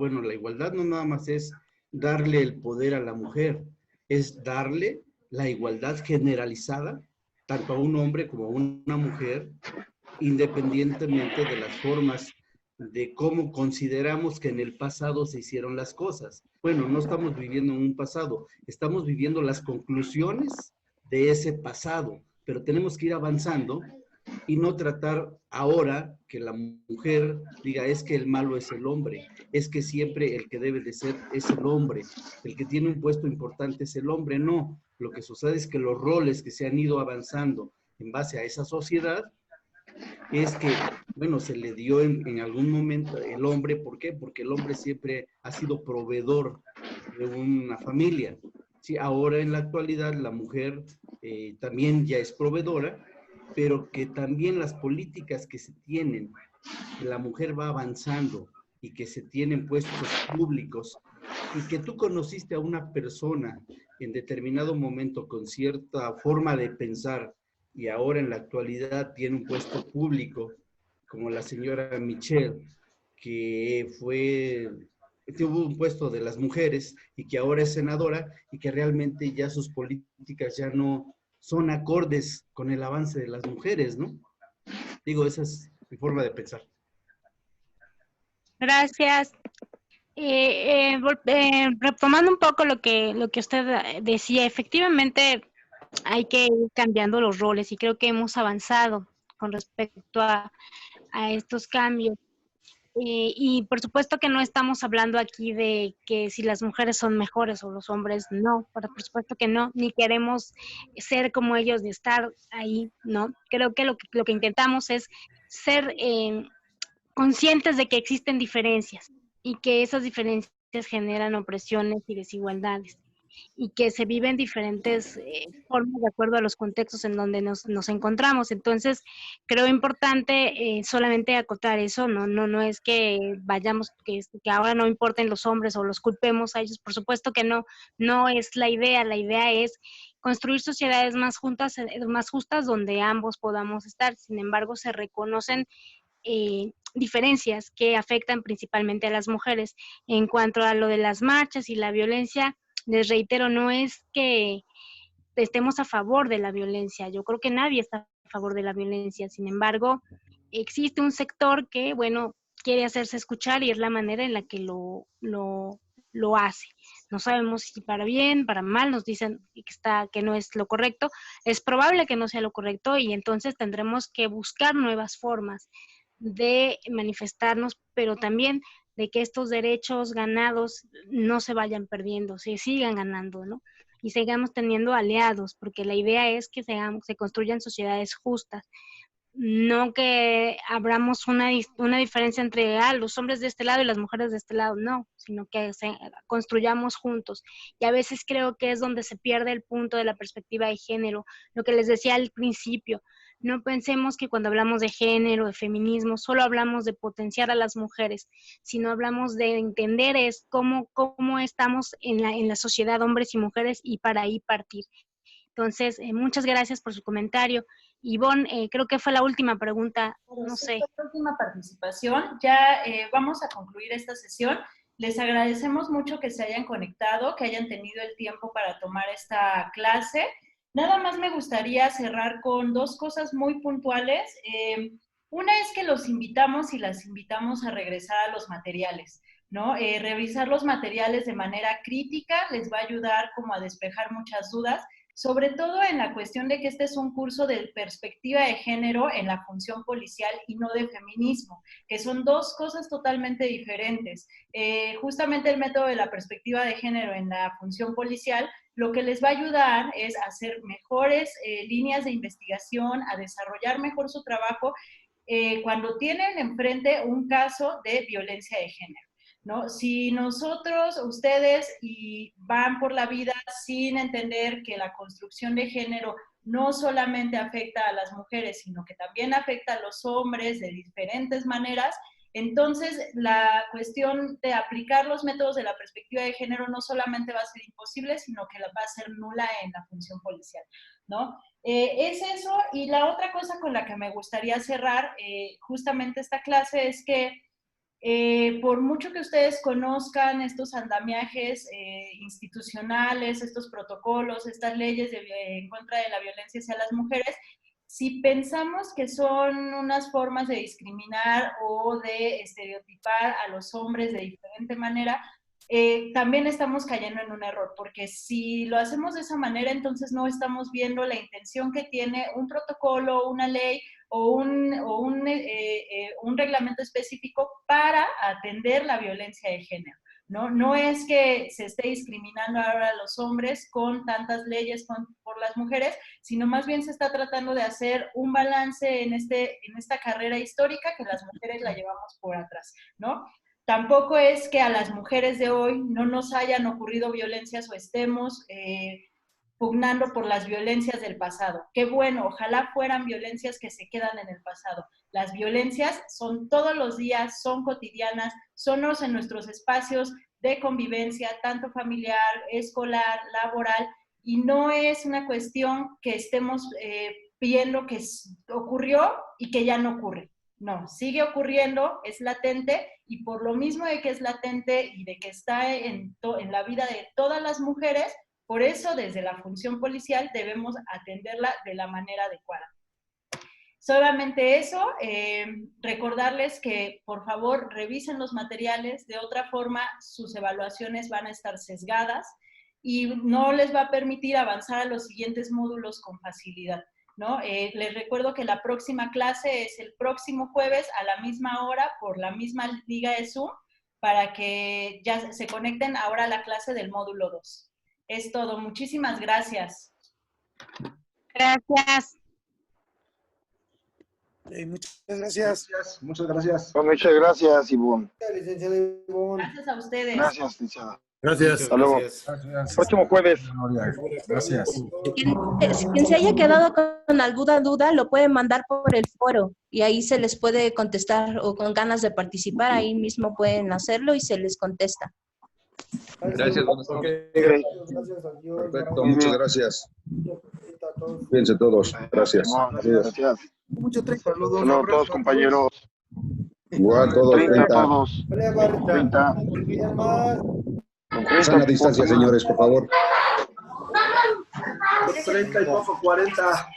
no nada más es darle el poder a la mujer, es darle la igualdad generalizada, tanto a un hombre como a una mujer, independientemente de las formas de cómo consideramos que en el pasado se hicieron las cosas. Bueno, no estamos viviendo en un pasado, estamos viviendo las conclusiones de ese pasado, pero tenemos que ir avanzando y no tratar ahora que la mujer diga es que el malo es el hombre, es que siempre el que debe de ser es el hombre, el que tiene un puesto importante es el hombre. No, lo que sucede es que los roles que se han ido avanzando en base a esa sociedad es que, bueno, se le dio en algún momento el hombre. ¿Por qué? Porque el hombre siempre ha sido proveedor de una familia. Sí, ahora en la actualidad la mujer también ya es proveedora, pero que también las políticas que se tienen, que la mujer va avanzando y que se tienen puestos públicos, y que tú conociste a una persona en determinado momento con cierta forma de pensar y ahora en la actualidad tiene un puesto público, como la señora Michelle, que tuvo un puesto de las mujeres y que ahora es senadora y que realmente ya sus políticas ya no son acordes con el avance de las mujeres, ¿no? Digo, esa es mi forma de pensar. Gracias. Retomando un poco lo que usted decía, efectivamente hay que ir cambiando los roles y creo que hemos avanzado con respecto a estos cambios. Y por supuesto que no estamos hablando aquí de que si las mujeres son mejores o los hombres, no, por supuesto que no, ni queremos ser como ellos ni estar ahí, ¿no? Creo que lo que intentamos es ser conscientes de que existen diferencias y que esas diferencias generan opresiones y desigualdades y que se viven diferentes formas de acuerdo a los contextos en donde nos encontramos. Entonces, creo importante solamente acotar eso, no es que vayamos, que ahora no importen los hombres o los culpemos a ellos, por supuesto que no es la idea es construir sociedades más justas donde ambos podamos estar. Sin embargo, se reconocen diferencias que afectan principalmente a las mujeres. En cuanto a lo de las marchas y la violencia, les reitero, no es que estemos a favor de la violencia, yo creo que nadie está a favor de la violencia, sin embargo, existe un sector que, bueno, quiere hacerse escuchar y es la manera en la que lo hace. No sabemos si para bien, para mal, nos dicen que no es lo correcto, es probable que no sea lo correcto y entonces tendremos que buscar nuevas formas de manifestarnos, pero también de que estos derechos ganados no se vayan perdiendo, se sigan ganando, ¿no? Y sigamos teniendo aliados, porque la idea es que se construyan sociedades justas, no que abramos una diferencia entre los hombres de este lado y las mujeres de este lado, no, sino que construyamos juntos. Y a veces creo que es donde se pierde el punto de la perspectiva de género, lo que les decía al principio. No pensemos que cuando hablamos de género, de feminismo, solo hablamos de potenciar a las mujeres, sino hablamos de entender cómo estamos en la sociedad, hombres y mujeres, y para ahí partir. Entonces, muchas gracias por su comentario. Ivonne, creo que fue la última pregunta, no sé. La última participación, ya vamos a concluir esta sesión. Les agradecemos mucho que se hayan conectado, que hayan tenido el tiempo para tomar esta clase. Nada más me gustaría cerrar con dos cosas muy puntuales. Una es que los invitamos y las invitamos a regresar a los materiales, ¿no? Revisar los materiales de manera crítica les va a ayudar como a despejar muchas dudas, sobre todo en la cuestión de que este es un curso de perspectiva de género en la función policial y no de feminismo, que son dos cosas totalmente diferentes. Justamente el método de la perspectiva de género en la función policial lo que les va a ayudar es a hacer mejores líneas de investigación, a desarrollar mejor su trabajo cuando tienen enfrente un caso de violencia de género, ¿no? Si nosotros, ustedes, y van por la vida sin entender que la construcción de género no solamente afecta a las mujeres, sino que también afecta a los hombres de diferentes maneras, entonces la cuestión de aplicar los métodos de la perspectiva de género no solamente va a ser imposible, sino que va a ser nula en la función policial, ¿no? Es eso, y la otra cosa con la que me gustaría cerrar justamente esta clase es que por mucho que ustedes conozcan estos andamiajes institucionales, estos protocolos, estas leyes en contra de la violencia hacia las mujeres, si pensamos que son unas formas de discriminar o de estereotipar a los hombres de diferente manera, también estamos cayendo en un error, porque si lo hacemos de esa manera, entonces no estamos viendo la intención que tiene un protocolo, una ley o un reglamento específico para atender la violencia de género, ¿no? No es que se esté discriminando ahora a los hombres con tantas leyes por las mujeres, sino más bien se está tratando de hacer un balance en esta carrera histórica que las mujeres la llevamos por atrás, ¿no? Tampoco es que a las mujeres de hoy no nos hayan ocurrido violencias o estemos pugnando por las violencias del pasado. Qué bueno, ojalá fueran violencias que se quedan en el pasado. Las violencias son todos los días, son cotidianas, son en nuestros espacios de convivencia, tanto familiar, escolar, laboral, y no es una cuestión que estemos viendo que ocurrió y que ya no ocurre. No, sigue ocurriendo, es latente, y por lo mismo de que es latente y de que está en la vida de todas las mujeres, por eso desde la función policial debemos atenderla de la manera adecuada. Solamente eso, recordarles que por favor revisen los materiales, de otra forma sus evaluaciones van a estar sesgadas y no les va a permitir avanzar a los siguientes módulos con facilidad, ¿no? Les recuerdo que la próxima clase es el próximo jueves a la misma hora por la misma liga de Zoom para que ya se conecten ahora a la clase del módulo 2. Es todo. Muchísimas gracias. Gracias. Muchas gracias. Muchas gracias. Muchas gracias, Ivonne. Licenciada Ivonne. Gracias a ustedes. Gracias, licenciada. Gracias. Hasta luego. Gracias. Próximo jueves. Gracias. Quien se haya quedado con alguna duda lo puede mandar por el foro y ahí se les puede contestar, o con ganas de participar, ahí mismo pueden hacerlo y se les contesta. Gracias, buenas noches. Perfecto, muchas gracias. Cuídense todos. Gracias. Gracias. Mucho 30. Saludos a todos, compañeros. Igual todos, 30 a 30. todos. 30. Sana distancia, señores, por favor. 30 y poco 40.